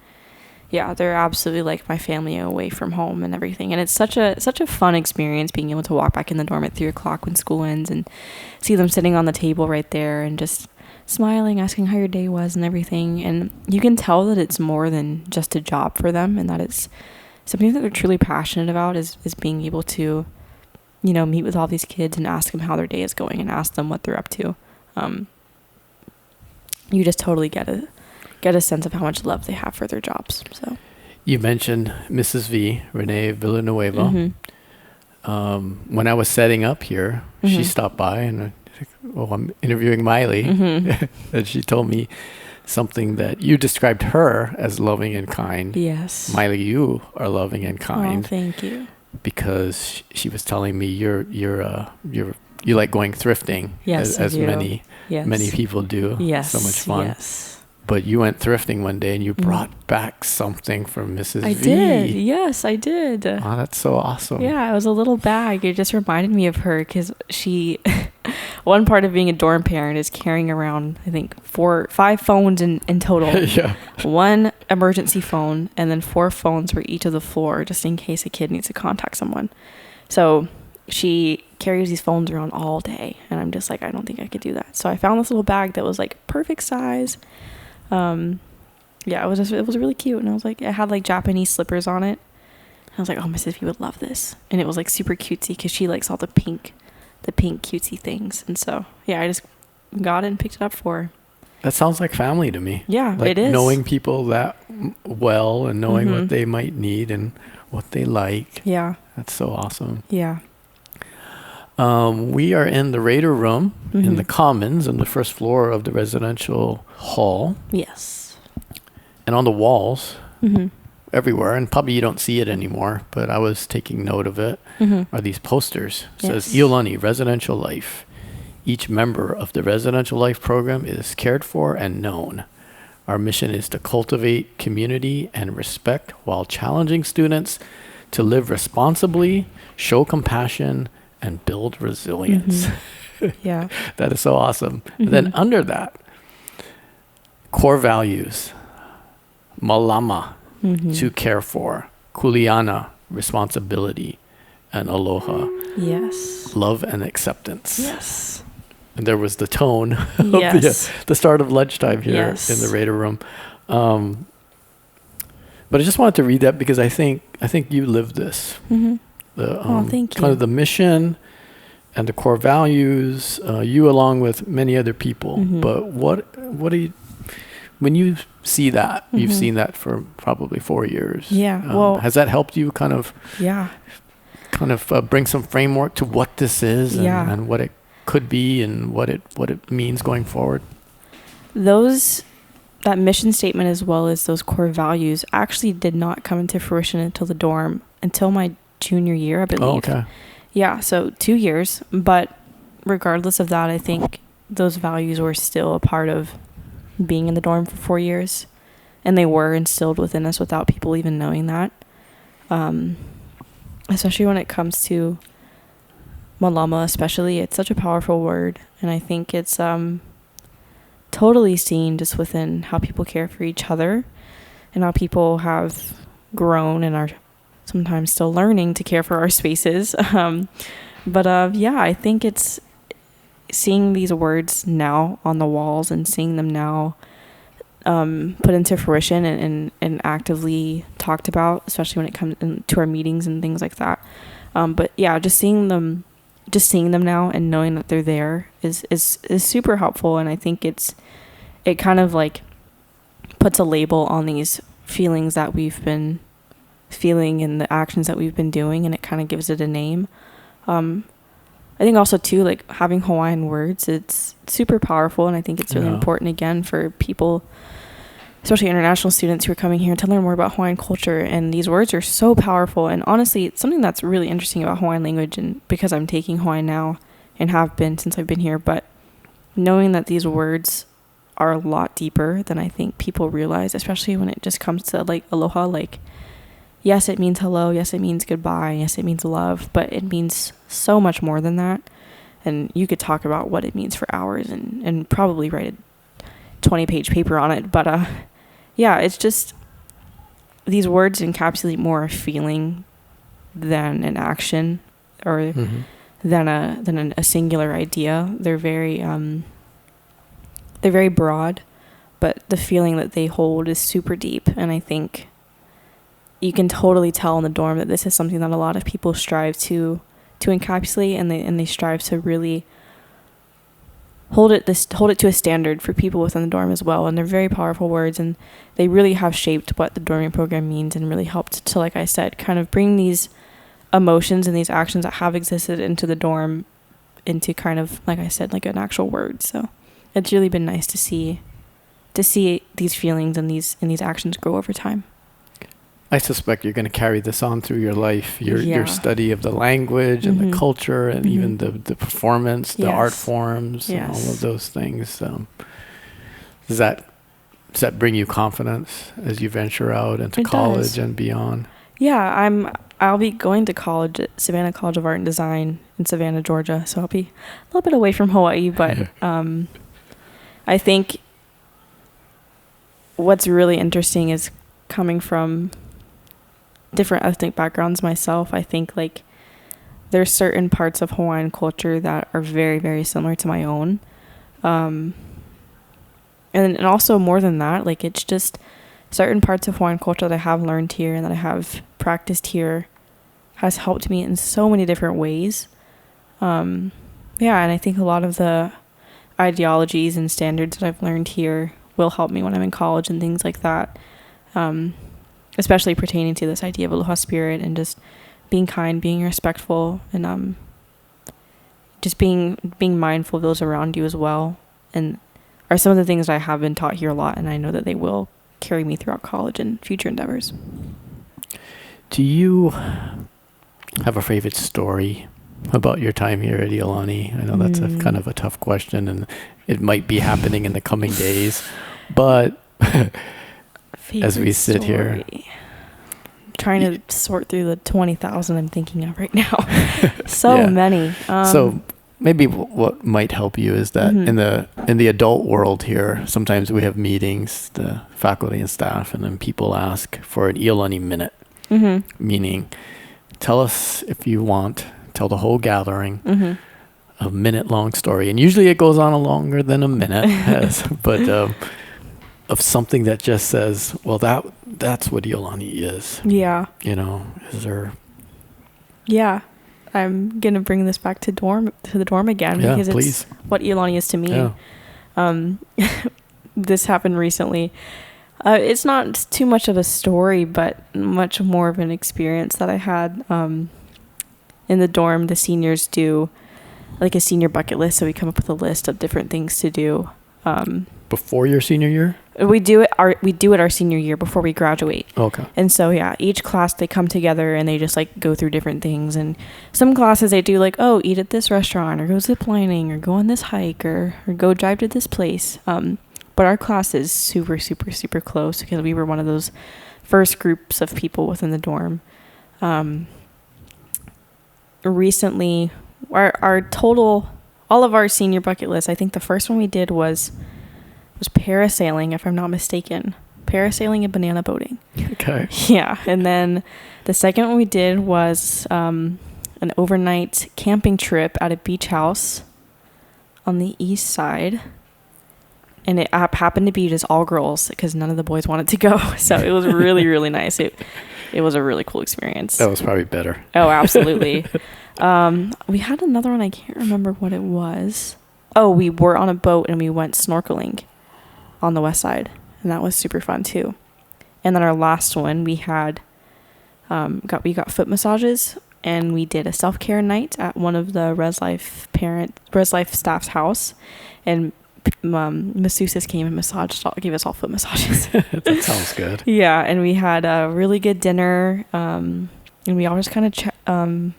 they're absolutely like my family away from home and everything. And it's such a fun experience being able to walk back in the dorm at 3:00 when school ends and see them sitting on the table right there and just smiling, asking how your day was and everything. And you can tell that it's more than just a job for them, and that it's something that they're truly passionate about is being able to, you know, meet with all these kids and ask them how their day is going and ask them what they're up to. You just totally get a sense of how much love they have for their jobs. So You mentioned Mrs. V, Renee Villanueva. Mm-hmm. When I was setting up here, Mm-hmm. she stopped by and I'm interviewing Miley. Mm-hmm. And she told me something that you described her as loving and kind. Yes. Miley, you are loving and Oh, kind thank you. because she was telling me you like going thrifting, Yes, I as do. many Yes. people do. Yes. So much fun. Yes. But you went thrifting one day and you brought back something from Mrs. I V. did. Yes, I did. Oh, that's so awesome. Yeah, it was a little bag. It just reminded me of her because she, one part of being a dorm parent is carrying around, I think, 5 phones in total. Yeah. 1 emergency phone and then 4 phones for each of the floor just in case a kid needs to contact someone. So she carries these phones around all day and I'm just like, I don't think I could do that. So I found this little bag that was like perfect size. Yeah, it was really cute, and I was like, it had like Japanese slippers on it. I was like, oh, Mrs. V would love this, and it was like super cutesy because she likes all the pink cutesy things, and so yeah, I just got it and picked it up for her. That sounds like family to me. Yeah, like it is. knowing people that well and knowing Mm-hmm. what they might need and what they like. Yeah, That's so awesome. yeah. We are in the Raider room in Mm-hmm. the Commons on the first floor of the residential hall. Yes. And on the walls, Mm-hmm. everywhere, and probably you don't see it anymore, but I was taking note of it, Mm-hmm. are these posters. It says, Yes. Iolani, Residential Life. Each member of the Residential Life program is cared for and known. Our mission is to cultivate community and respect while challenging students to live responsibly, show compassion, and build resilience. Yeah. That is so awesome. And then Mm-hmm. under that, core values, malama, Mm-hmm. to care for, kuleana, responsibility, and aloha, Yes. love and acceptance. Yes. And there was the tone of Yes. the start of lunchtime here Yes. in the Raider room. But I just wanted to read that because I think you lived this. Mm-hmm. The thank kind you. of the mission and the core values, you along with many other people. Mhm. But what do you, when you see that, you've Mhm. seen that for probably 4 years. Yeah, well- has that helped you kind of Yeah. bring some framework to what this is and, Yeah. and what it could be and what it means going forward? That mission statement as well as those core values actually did not come into fruition until my junior year, I believe. Oh, okay. Yeah, so 2 years. But regardless of that, I think those values were still a part of being in the dorm for 4 years. And they were instilled within us without people even knowing that. Especially when it comes to malama, especially. It's such a powerful word. And I think it's totally seen just within how people care for each other and how people have grown and are sometimes still learning to care for our spaces. Yeah, I think it's seeing these words now on the walls and seeing them now put into fruition and actively talked about, especially when it comes to our meetings and things like that. But yeah, just seeing them now and knowing that they're there is super helpful. And I think it kind of like puts a label on these feelings that we've been feeling and the actions that we've been doing, and it kind of gives it a name. I think also too, like having Hawaiian words, it's super powerful, and I think it's really important again for people, especially international students who are coming here to learn more about Hawaiian culture. And these words are so powerful, and honestly, it's something that's really interesting about Hawaiian language, and because I'm taking Hawaiian now and have been since I've been here, but knowing that these words are a lot deeper than I think people realize, especially when it just comes to like aloha. Like, yes, it means hello, yes, it means goodbye, yes, it means love, but it means so much more than that. And you could talk about what it means for hours and probably write a 20-page paper on it. But yeah, it's just these words encapsulate more a feeling than an action or than a singular idea. They're very broad, but the feeling that they hold is super deep. And I think you can totally tell in the dorm that this is something that a lot of people strive to encapsulate, and they strive to really hold it to a standard for people within the dorm as well. And they're very powerful words, and they really have shaped what the dorming program means, and really helped to, like I said, kind of bring these emotions and these actions that have existed into the dorm into kind of, like I said, like an actual word. So it's really been nice to see these feelings and these actions grow over time. I suspect you're going to carry this on through your life, your study of the language and the culture, and even the performance, the art forms, and all of those things. Does that bring you confidence as you venture out into college and beyond? Yeah, I'll be going to college at Savannah College of Art and Design in Savannah, Georgia. So I'll be a little bit away from Hawaii, but I think what's really interesting is coming from different ethnic backgrounds myself. I think like there's certain parts of Hawaiian culture that are very, very similar to my own. And also more than that, like it's just certain parts of Hawaiian culture that I have learned here and that I have practiced here has helped me in so many different ways. And I think a lot of the ideologies and standards that I've learned here will help me when I'm in college and things like that. Especially pertaining to this idea of aloha spirit and just being kind, being respectful, and just being mindful of those around you as well, and are some of the things I have been taught here a lot, and I know that they will carry me throughout college and future endeavors. Do you have a favorite story about your time here at Iolani? I know that's a kind of a tough question, and it might be happening in the coming days, but as we sit here, trying to sort through the 20,000 I'm thinking of right now. Many. So maybe what might help you is that in the adult world here, sometimes we have meetings, the faculty and staff, and then people ask for an Iolani minute, meaning tell us if you want, tell the whole gathering a minute-long story. And usually it goes on longer than a minute, but of something that just says, well, that's what Iolani is. Yeah. You know, is there... Yeah. I'm going to bring this back to the dorm again, because it's what Iolani is to me. Yeah. This happened recently. It's not too much of a story, but much more of an experience that I had. In the dorm, the seniors do like a senior bucket list. So we come up with a list of different things to do. Before your senior year? We do it our senior year before we graduate. Okay. And so each class they come together and they just like go through different things. And some classes they do like, oh, eat at this restaurant, or go zip lining, or go on this hike, or go drive to this place. But our class is super, super, super close because we were one of those first groups of people within the dorm. Recently, our total, all of our senior bucket list, I think the first one we did was parasailing, if I'm not mistaken. Parasailing and banana boating. Okay. Yeah. And then the second one we did was an overnight camping trip at a beach house on the east side. And it happened to be just all girls because none of the boys wanted to go. So it was really, really nice. It was a really cool experience. That was probably better. Oh, absolutely. We had another one. I can't remember what it was. Oh, we were on a boat and we went snorkeling on the west side, and that was super fun too. And then our last one, we had got foot massages, and we did a self-care night at one of the Res Life staff's house, and masseuses came and gave us all foot massages. That sounds good. Yeah, and we had a really good dinner, and we all just kind of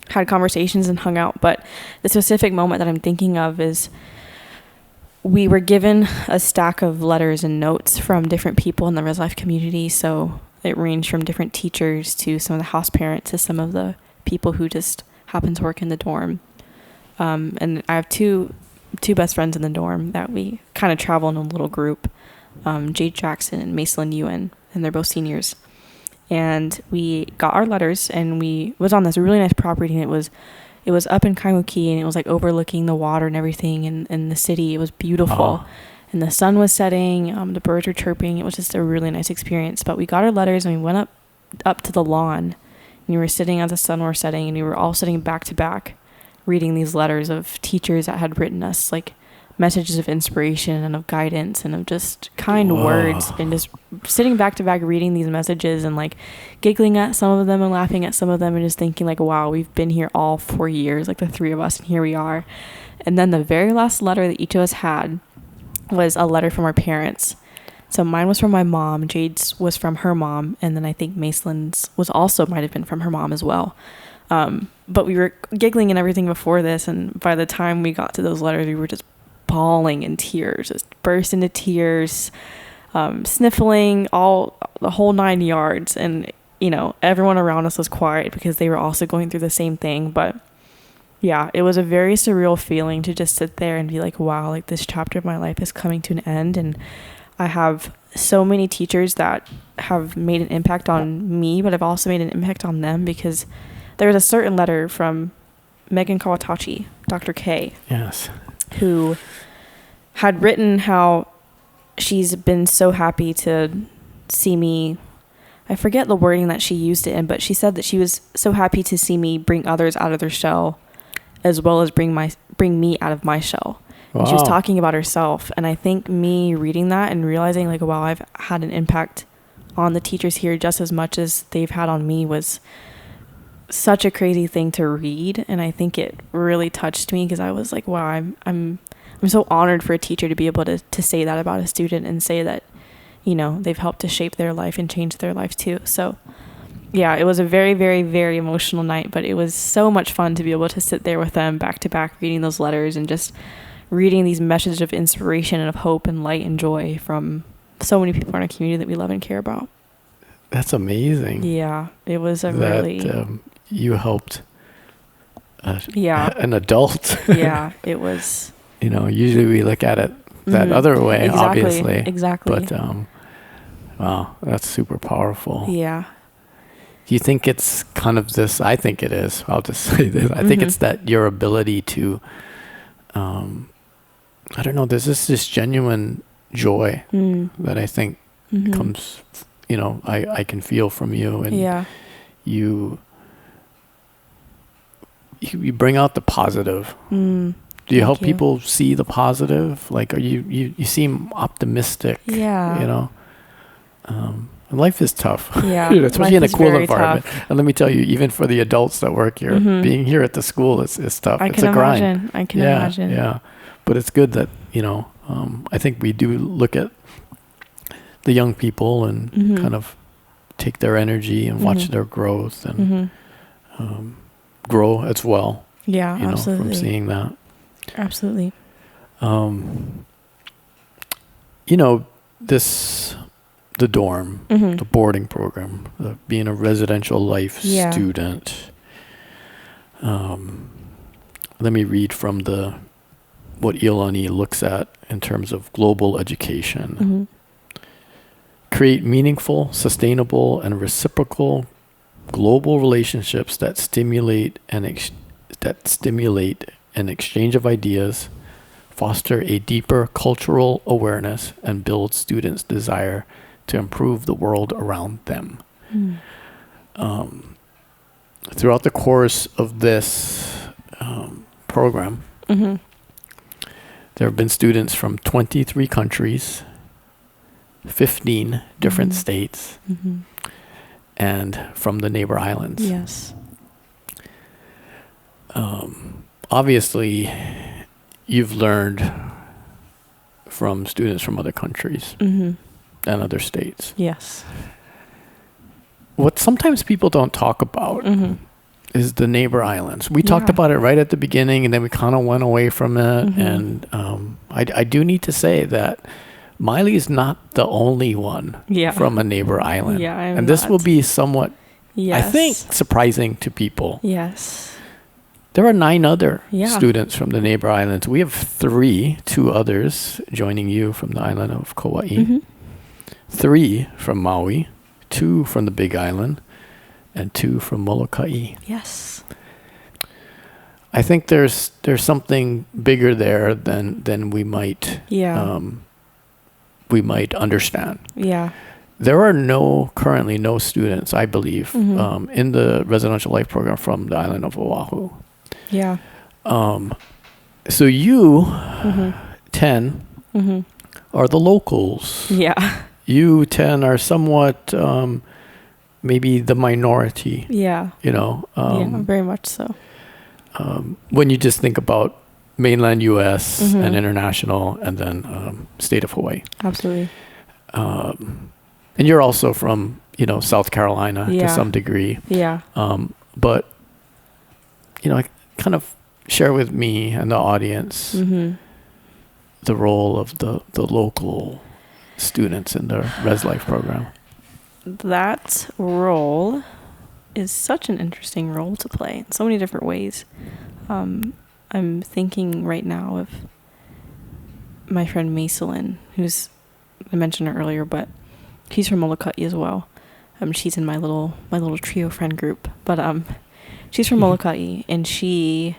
had conversations and hung out. But the specific moment that I'm thinking of is we were given a stack of letters and notes from different people in the Res Life community. So it ranged from different teachers to some of the house parents to some of the people who just happen to work in the dorm. And I have two best friends in the dorm that we kind of travel in a little group, Jade Jackson and Macelyn Ewan, and they're both seniors. And we got our letters, and we was on this really nice property, and it was up in Kaimuki, and it was like overlooking the water and everything, and the city. It was beautiful. And the sun was setting, the birds were chirping. It was just a really nice experience. But we got our letters, and we went up up to the lawn, and you were sitting as the sun were setting, and you were all sitting back to back reading these letters of teachers that had written us like messages of inspiration and of guidance and of just kind words, and just sitting back to back reading these messages and like giggling at some of them and laughing at some of them and just thinking like, wow, we've been here all 4 years, like the three of us, and here we are. And then the very last letter that each of us had was a letter from our parents. So mine was from my mom, Jade's was from her mom, and then I think Macelin's was also might have been from her mom as well. But we were giggling and everything before this, and by the time we got to those letters, we were just bawling in tears, just burst into tears, sniffling, all the whole 9 yards. And you know, everyone around us was quiet because they were also going through the same thing. But yeah, it was a very surreal feeling to just sit there and be like, wow, like this chapter of my life is coming to an end. And I have so many teachers that have made an impact on me, but I've also made an impact on them, because there was a certain letter from Megan Kawatachi, Dr. K. Yes. Who had written how she's been so happy to see me. I forget the wording that she used it in, but she said that she was so happy to see me bring others out of their shell, as well as bring me out of my shell. Wow. And she was talking about herself. And I think me reading that and realizing like, wow, I've had an impact on the teachers here just as much as they've had on me was such a crazy thing to read. And I think it really touched me, because I was like, wow, I'm so honored for a teacher to be able to say that about a student, and say that, you know, they've helped to shape their life and change their life too. So yeah, it was a very, very, very emotional night, but it was so much fun to be able to sit there with them back to back, reading those letters and just reading these messages of inspiration and of hope and light and joy from so many people in our community that we love and care about. That's amazing. Yeah, it was a really... you helped an adult. Yeah, it was... You know, usually we look at it that other way, exactly, obviously. Exactly. But, wow, that's super powerful. Yeah. Do you think it's kind of this, I think it is, I'll just say this, I think it's that your ability to, I don't know, there's this genuine joy that I think comes, you know, I can feel from you, and you bring out the positive. Do you help people see the positive? Like, are you seem optimistic? Yeah. You know, life is tough. Yeah. Especially in a school environment. Tough. And let me tell you, even for the adults that work here, being here at the school is tough. It's a grind. I can imagine. Yeah. But it's good that, you know, I think we do look at the young people and kind of take their energy and watch their growth and grow as well. Yeah, you know, absolutely. From seeing that. Absolutely. You know, the dorm, the boarding program, being a residential life student. Let me read from what Iolani looks at in terms of global education. Create meaningful, sustainable, and reciprocal global relationships that stimulate an exchange of ideas, foster a deeper cultural awareness, and build students' desire to improve the world around them. Throughout the course of this program, there have been students from 23 countries, 15 different states, and from the neighbor islands. Yes. Obviously, you've learned from students from other countries and other states. Yes. What sometimes people don't talk about is the neighbor islands. We talked about it right at the beginning, and then we kind of went away from it. And I do need to say that Miley is not the only one from a neighbor island. Yeah, and this will be somewhat, I think, surprising to people. Yes. There are 9 other students from the neighbor islands. We have 2 others joining you from the island of Kauai, 3 from Maui, 2 from the Big Island, and 2 from Molokai. Yes. I think there's something bigger there than we might understand. Yeah. there are currently no students, I believe, in the residential life program from the island of Oahu. Yeah. So you, 10, are the locals. Yeah. You, 10, are somewhat maybe the minority. Yeah. Very much so. When you just think about mainland U.S. and international, and then state of Hawaii. Absolutely. And you're also from, South Carolina to some degree. Yeah. But, kind of share with me and the audience the role of the local students in the Res Life program. That role is such an interesting role to play in so many different ways. I'm thinking right now of my friend Macelyn, who's, I mentioned her earlier, but he's from Molokai as well. She's in my little trio friend group, but she's from Molokai, and she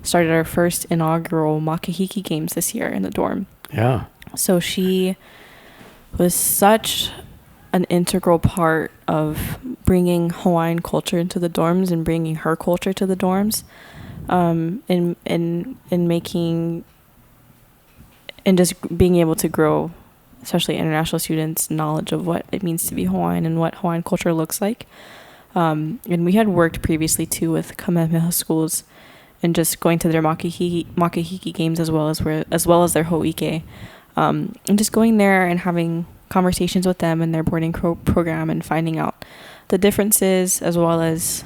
started our first inaugural Makahiki games this year in the dorm. Yeah. So she was such an integral part of bringing Hawaiian culture into the dorms and bringing her culture to the dorms, in making and just being able to grow, especially international students' knowledge of what it means to be Hawaiian and what Hawaiian culture looks like. And we had worked previously too with Kamehameha schools and just going to their Makahiki games as well as their Ho'ike, and just going there and having conversations with them and their boarding program and finding out the differences as well as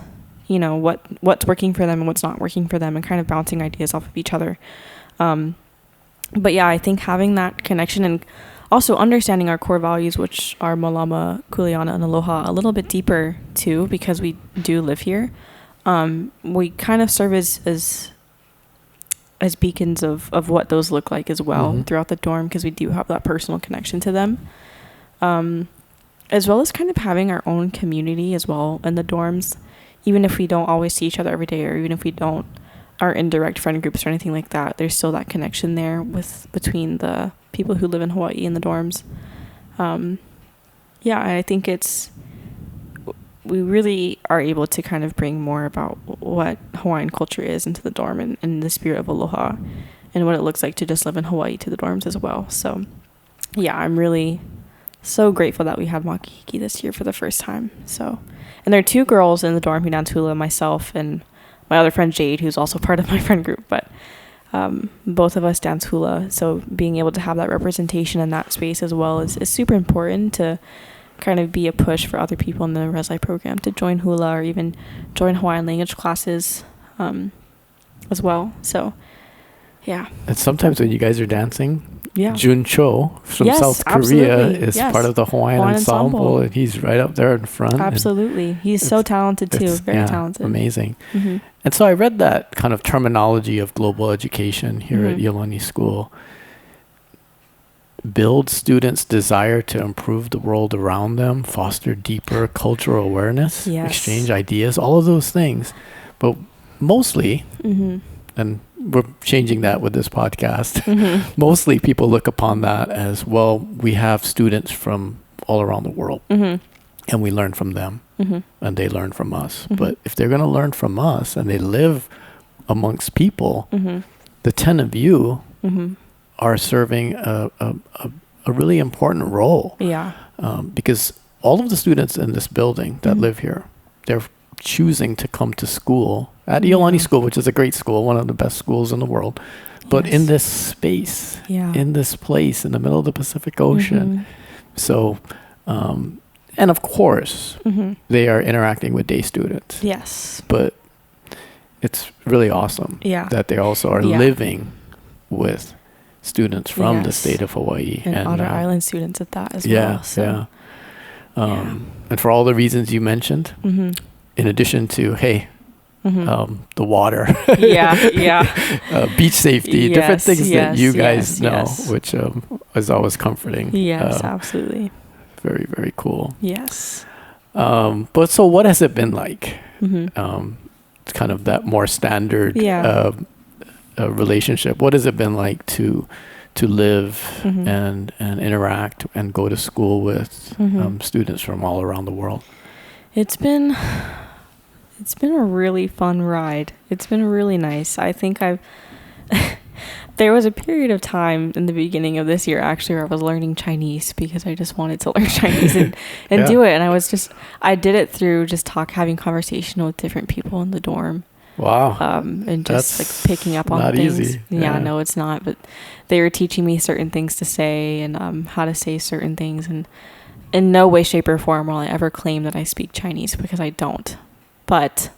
what's working for them and what's not working for them, and kind of bouncing ideas off of each other. But yeah, I think having that connection and also understanding our core values, which are Malama, Kuleana, and Aloha, a little bit deeper too, because we do live here. We kind of serve as beacons of what those look like as well throughout the dorm, because we do have that personal connection to them. As well as kind of having our own community as well in the dorms, even if we don't always see each other every day, or even if we don't are in direct friend groups or anything like that, there's still that connection there between the people who live in Hawaii and the dorms. Yeah, I think we really are able to kind of bring more about what Hawaiian culture is into the dorm, and the spirit of aloha and what it looks like to just live in Hawaii to the dorms as well. So yeah, I'm really so grateful that we had Makahiki this year for the first time. So, and there are 2 girls in the dorm who dance hula, myself and my other friend Jade, who's also part of my friend group, but both of us dance hula. So being able to have that representation in that space as well is super important to kind of be a push for other people in the Res Life program to join hula or even join Hawaiian language classes as well. So yeah. And sometimes when you guys are dancing, yeah, Jun Cho from South Korea is part of the Hawaiian ensemble, and he's right up there in front. Absolutely. He's so talented too. Very talented. Amazing. And so I read that kind of terminology of global education here at Iolani School. Build students' desire to improve the world around them, foster deeper cultural awareness, exchange ideas, all of those things. But mostly, and we're changing that with this podcast, mostly people look upon that as, well, we have students from all around the world, and we learn from them, and they learn from us. But if they're going to learn from us and they live amongst people, the 10 of you are serving a really important role. Yeah. Because all of the students in this building that live here, they're choosing to come to school at Iolani School, which is a great school, one of the best schools in the world. But in this space, in this place in the middle of the Pacific Ocean. So, and of course, they are interacting with day students. Yes. But it's really awesome that they also are living with students from the state of Hawaii and other island students at that as well. So. And for all the reasons you mentioned, in addition to the water, beach safety, different things that you guys know, which is always comforting. Yes, absolutely. Very, very cool. Yes. But so what has it been like? Kind of that more standard relationship. What has it been like to to live and interact and go to school with students from all around the world? It's been a really fun ride. It's been really nice. I think there was a period of time in the beginning of this year actually where I was learning Chinese because I just wanted to learn Chinese and do it. And I did it through just having conversation with different people in the dorm. Wow. And just like picking up on not things. Easy. Yeah, no, it's not. But they were teaching me certain things to say and how to say certain things. And in no way, shape, or form will I ever claim that I speak Chinese because I don't. But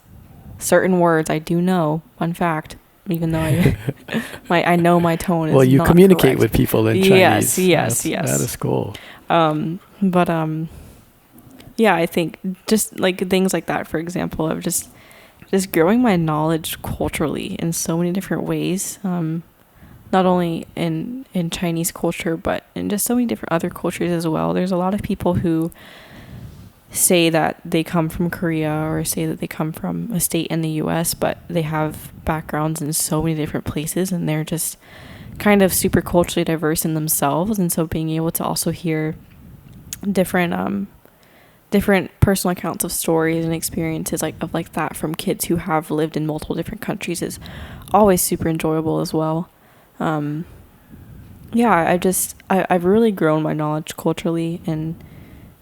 certain words I do know. Fun fact. Even though I know my tone is you not communicate correct. with people in Chinese. Yes. That is cool. Yeah, I think just like things like that, for example, of just growing my knowledge culturally in so many different ways, not only in Chinese culture, but in just so many different other cultures as well. There's a lot of people who say that they come from Korea or say that they come from a state in the US, but they have backgrounds in so many different places and they're just kind of super culturally diverse in themselves. And so being able to also hear different personal accounts of stories and experiences like that from kids who have lived in multiple different countries is always super enjoyable as well. I've really grown my knowledge culturally and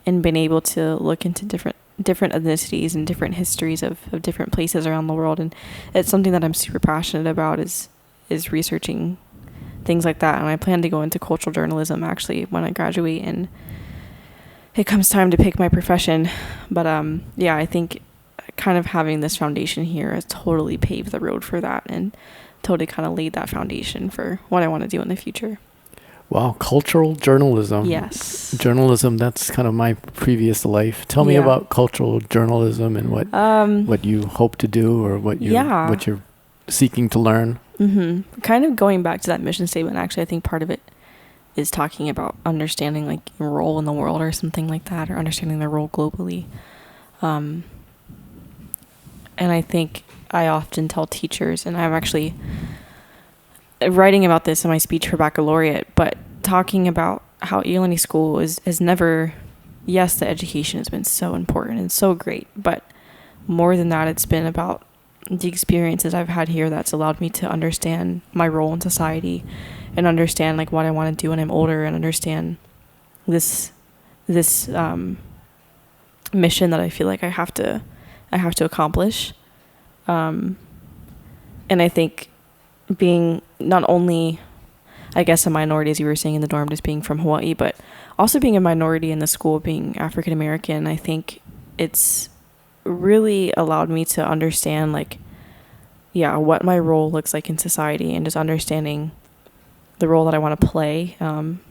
been able to look into different ethnicities and different histories of different places around the world. And it's something that I'm super passionate about is researching things like that. And I plan to go into cultural journalism actually when I graduate and it comes time to pick my profession. But I think kind of having this foundation here has totally paved the road for that and totally kind of laid that foundation for what I want to do in the future. Wow, cultural journalism. Yes. Journalism, that's kind of my previous life. Tell me about cultural journalism and what you hope to do or what you're seeking to learn. Mm-hmm. Kind of going back to that mission statement, actually, I think part of it is talking about understanding like your role in the world or something like that, or understanding their role globally. And I think I often tell teachers, and I'm actually writing about this in my speech for baccalaureate, but talking about how Iolani School is never, yes, the education has been so important and so great, but more than that, it's been about the experiences I've had here that's allowed me to understand my role in society and understand like what I want to do when I'm older and understand this mission that I feel like I have to accomplish. And I think being not only, I guess, a minority, as you were saying in the dorm, just being from Hawaii, but also being a minority in the school, being African American, I think it's really allowed me to understand what my role looks like in society and just understanding the role that I want to play,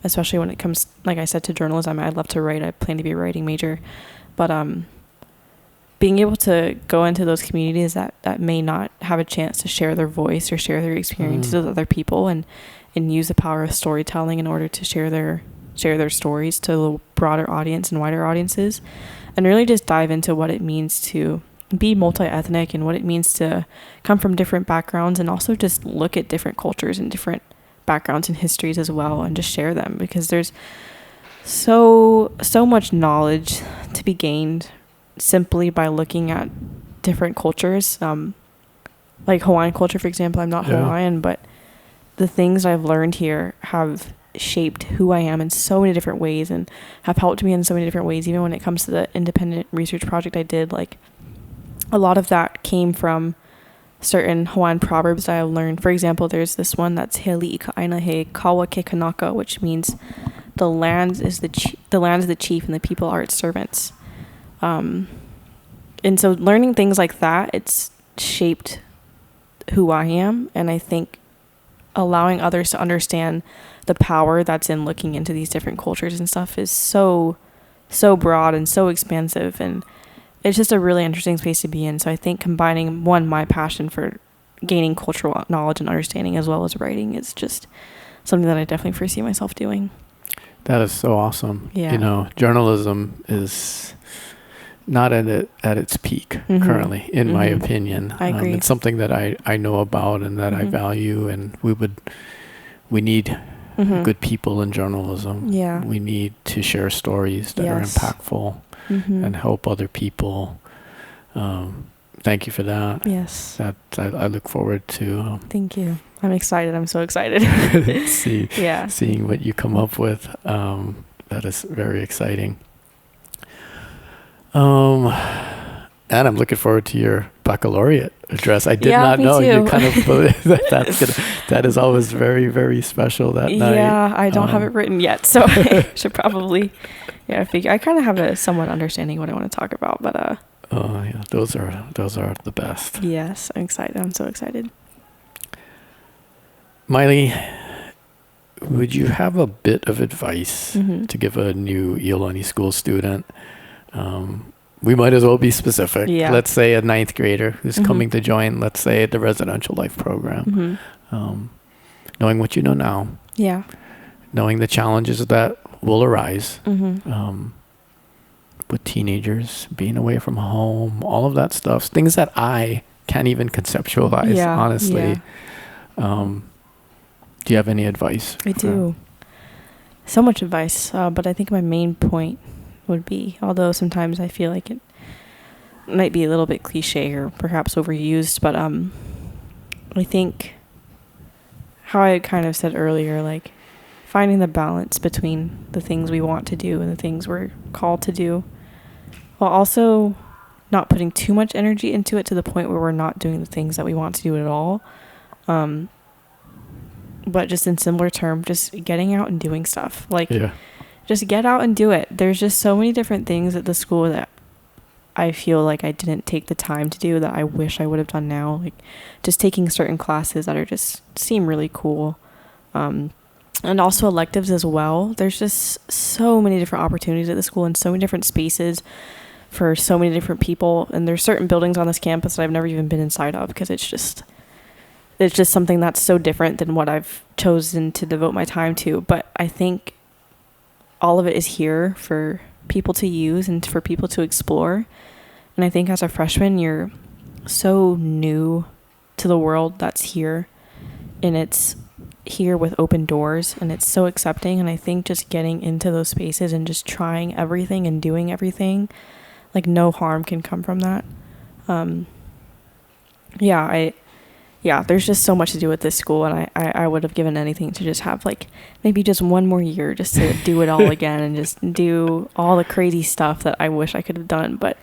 especially when it comes, like I said, to journalism. I'd love to write. I plan to be a writing major, but being able to go into those communities that may not have a chance to share their voice or share their experiences with other people and use the power of storytelling in order to share their stories to a broader audience and wider audiences, and really just dive into what it means to be multi-ethnic and what it means to come from different backgrounds, and also just look at different cultures and different backgrounds and histories as well, and just share them, because there's so much knowledge to be gained simply by looking at different cultures, like Hawaiian culture, for example. I'm not Hawaiian, but the things I've learned here have shaped who I am in so many different ways and have helped me in so many different ways. Even when it comes to the independent research project I did, like a lot of that came from certain Hawaiian proverbs that I learned. For example, there's this one that's He li'i ka aina he kawa ke kanaka, which means the land is the chief and the people are its servants. And so learning things like that, it's shaped who I am. And I think allowing others to understand the power that's in looking into these different cultures and stuff is so broad and so expansive. And it's just a really interesting space to be in. So I think combining my passion for gaining cultural knowledge and understanding as well as writing is just something that I definitely foresee myself doing. That is so awesome. Yeah. Journalism is not at its peak currently, in my opinion. I agree. It's something that I know about and that I value, and we need good people in journalism. Yeah. We need to share stories that are impactful and help other people. Thank you for that. Yes. That I look forward to. Thank you. I'm excited. I'm so excited. Seeing what you come up with. That is very exciting. And I'm looking forward to your baccalaureate address. I did not know. You kind of believe that is always very, very special that night. Yeah, I don't have it written yet, so I should probably figure. I kind of have a somewhat understanding what I want to talk about, but those are the best. Yes, I'm excited. I'm so excited. Miley, would you have a bit of advice to give a new Iolani School student? We might as well be specific. Yeah. Let's say a 9th grader who's coming to join, let's say, the residential life program. Knowing what you know now. Yeah. Knowing the challenges that will arise with teenagers, being away from home, all of that stuff. Things that I can't even conceptualize, honestly. Yeah. Do you have any advice? I do. So much advice, but I think my main point would be, although sometimes I feel like it might be a little bit cliche or perhaps overused, but I think how I kind of said earlier, like finding the balance between the things we want to do and the things we're called to do, while also not putting too much energy into it to the point where we're not doing the things that we want to do at all. But just in similar term, just getting out and doing stuff. Just get out and do it. There's just so many different things at the school that I feel like I didn't take the time to do that I wish I would have done now. Like just taking certain classes that are just seem really cool. And also electives as well. There's just so many different opportunities at the school and so many different spaces for so many different people. And there's certain buildings on this campus that I've never even been inside of because it's just something that's so different than what I've chosen to devote my time to. But I think all of it is here for people to use and for people to explore. And I think as a freshman, you're so new to the world that's here, and it's here with open doors, and it's so accepting. And I think just getting into those spaces and just trying everything and doing everything, like no harm can come from that. There's just so much to do with this school, and I would have given anything to just have like maybe just one more year just to do it all again and just do all the crazy stuff that I wish I could have done. But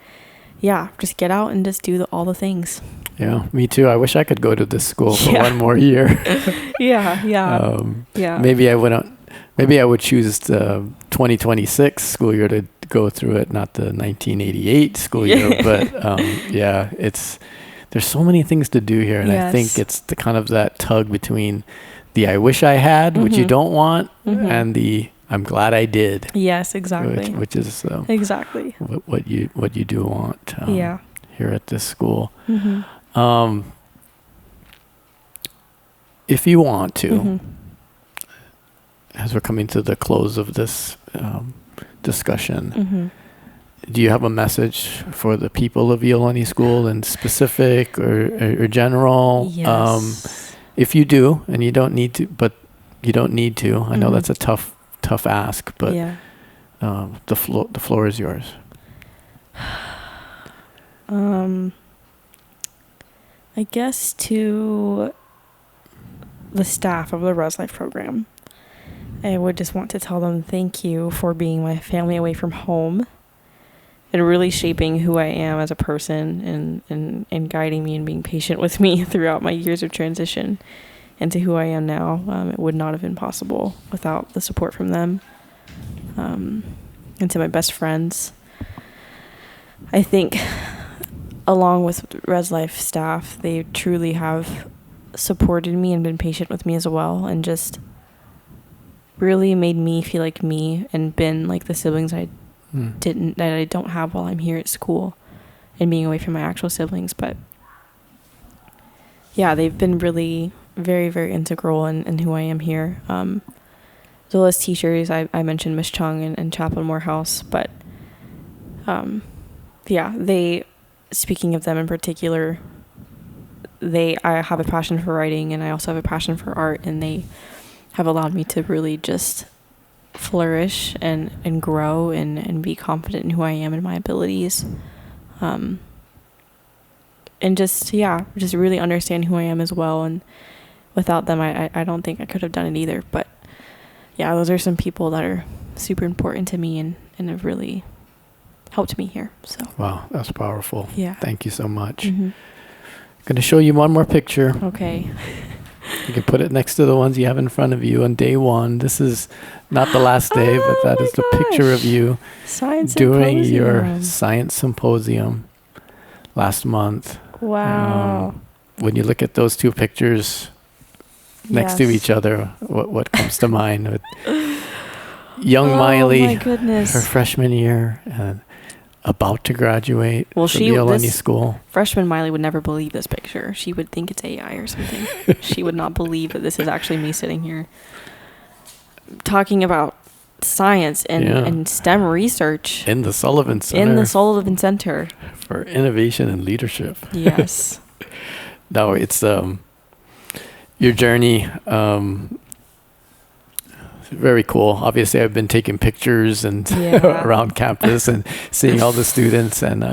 yeah, just get out and just do all the things. Yeah, me too. I wish I could go to this school for one more year. Maybe I wouldn't. Maybe I would choose the 2026 school year to go through it, not the 1988 school year. But there's so many things to do here, and I think it's the kind of that tug between the I wish I had, which you don't want, and the I'm glad I did. Yes, exactly. Which is exactly what you do want. Here at this school. If you want to, as we're coming to the close of this discussion. Do you have a message for the people of Iolani School in specific or general? Yes. If you do, and you don't need to, but you don't need to. I know that's a tough ask, but the floor is yours. I guess to the staff of the Res Life program, I would just want to tell them thank you for being my family away from home and really shaping who I am as a person and guiding me and being patient with me throughout my years of transition into who I am now. It would not have been possible without the support from them. And to my best friends, I think along with Res Life staff, they truly have supported me and been patient with me as well, and just really made me feel like me and been like the siblings I don't have while I'm here at school and being away from my actual siblings. But yeah, they've been really very, very integral in who I am here. As well as teachers, I mentioned Miss Chung and Chaplain Morehouse, but they, speaking of them in particular, I have a passion for writing, and I also have a passion for art, and they have allowed me to really just flourish and grow and be confident in who I am and my abilities. And just really understand who I am as well. And without them, I don't think I could have done it either. But yeah, those are some people that are super important to me and have really helped me here. So Wow, that's powerful. Yeah. Thank you so much. Mm-hmm. Going to show you one more picture. Okay. You can put it next to the ones you have in front of you on day one. This is not the last day, but that is the picture of you Science doing your symposium. science symposium last month. Wow. When you look at those two pictures next to Yes. each other, what comes to mind? With young Oh Miley, my goodness. her freshman year, and about to graduate Well, from she- Iolani this- School. Freshman Miley would never believe this picture. She would think it's AI or something. She would not believe that this is actually me sitting here talking about science and STEM research In the Sullivan Center in the Sullivan Center. for Innovation and Leadership. Yes. No, it's your journey. Very cool. Obviously, I've been taking pictures and Yeah. around campus and seeing all the students, and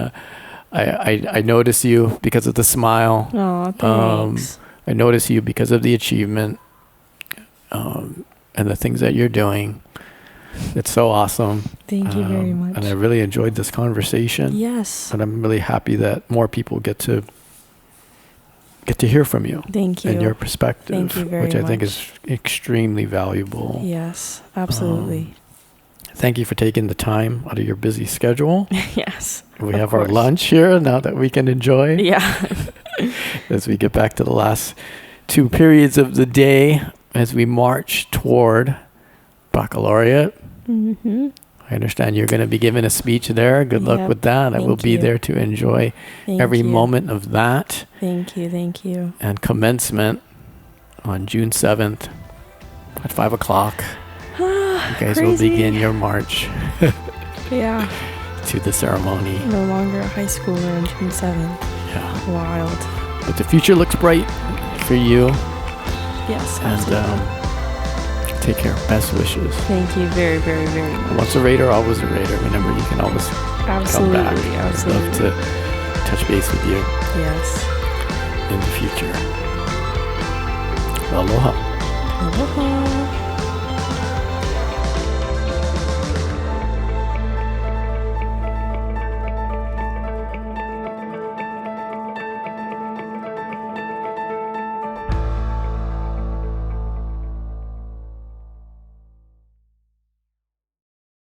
I notice you because of the smile. Oh, thanks. I notice you because of the achievement and the things that you're doing. It's so awesome. Thank you very much. And I really enjoyed this conversation. Yes. And I'm really happy that more people get to hear from you. Thank you. And your perspective, Thank you very which I think much. is extremely valuable. Yes, absolutely. Thank you for taking the time out of your busy schedule. Yes. We of have our course. lunch here now that we can enjoy Yeah. as we get back to the last two periods of the day as we march toward baccalaureate. Mm-hmm. I understand you're going to be giving a speech there. Good luck Yep. with that. I will Thank be you. there to enjoy Thank every you. moment of that. Thank you. Thank you. And commencement on June 7th at 5 o'clock. You guys will Crazy. begin your march Yeah. to the ceremony. No longer a high schooler on June 7th. Yeah. Wild. But the future looks bright for you. Yes, And absolutely. take care. Best wishes. Thank you very, very, very much. Once a Raider, always a Raider. Remember, you can always Absolutely. come back. I'd Absolutely. love to touch base with you Yes. in the future. Aloha. Aloha.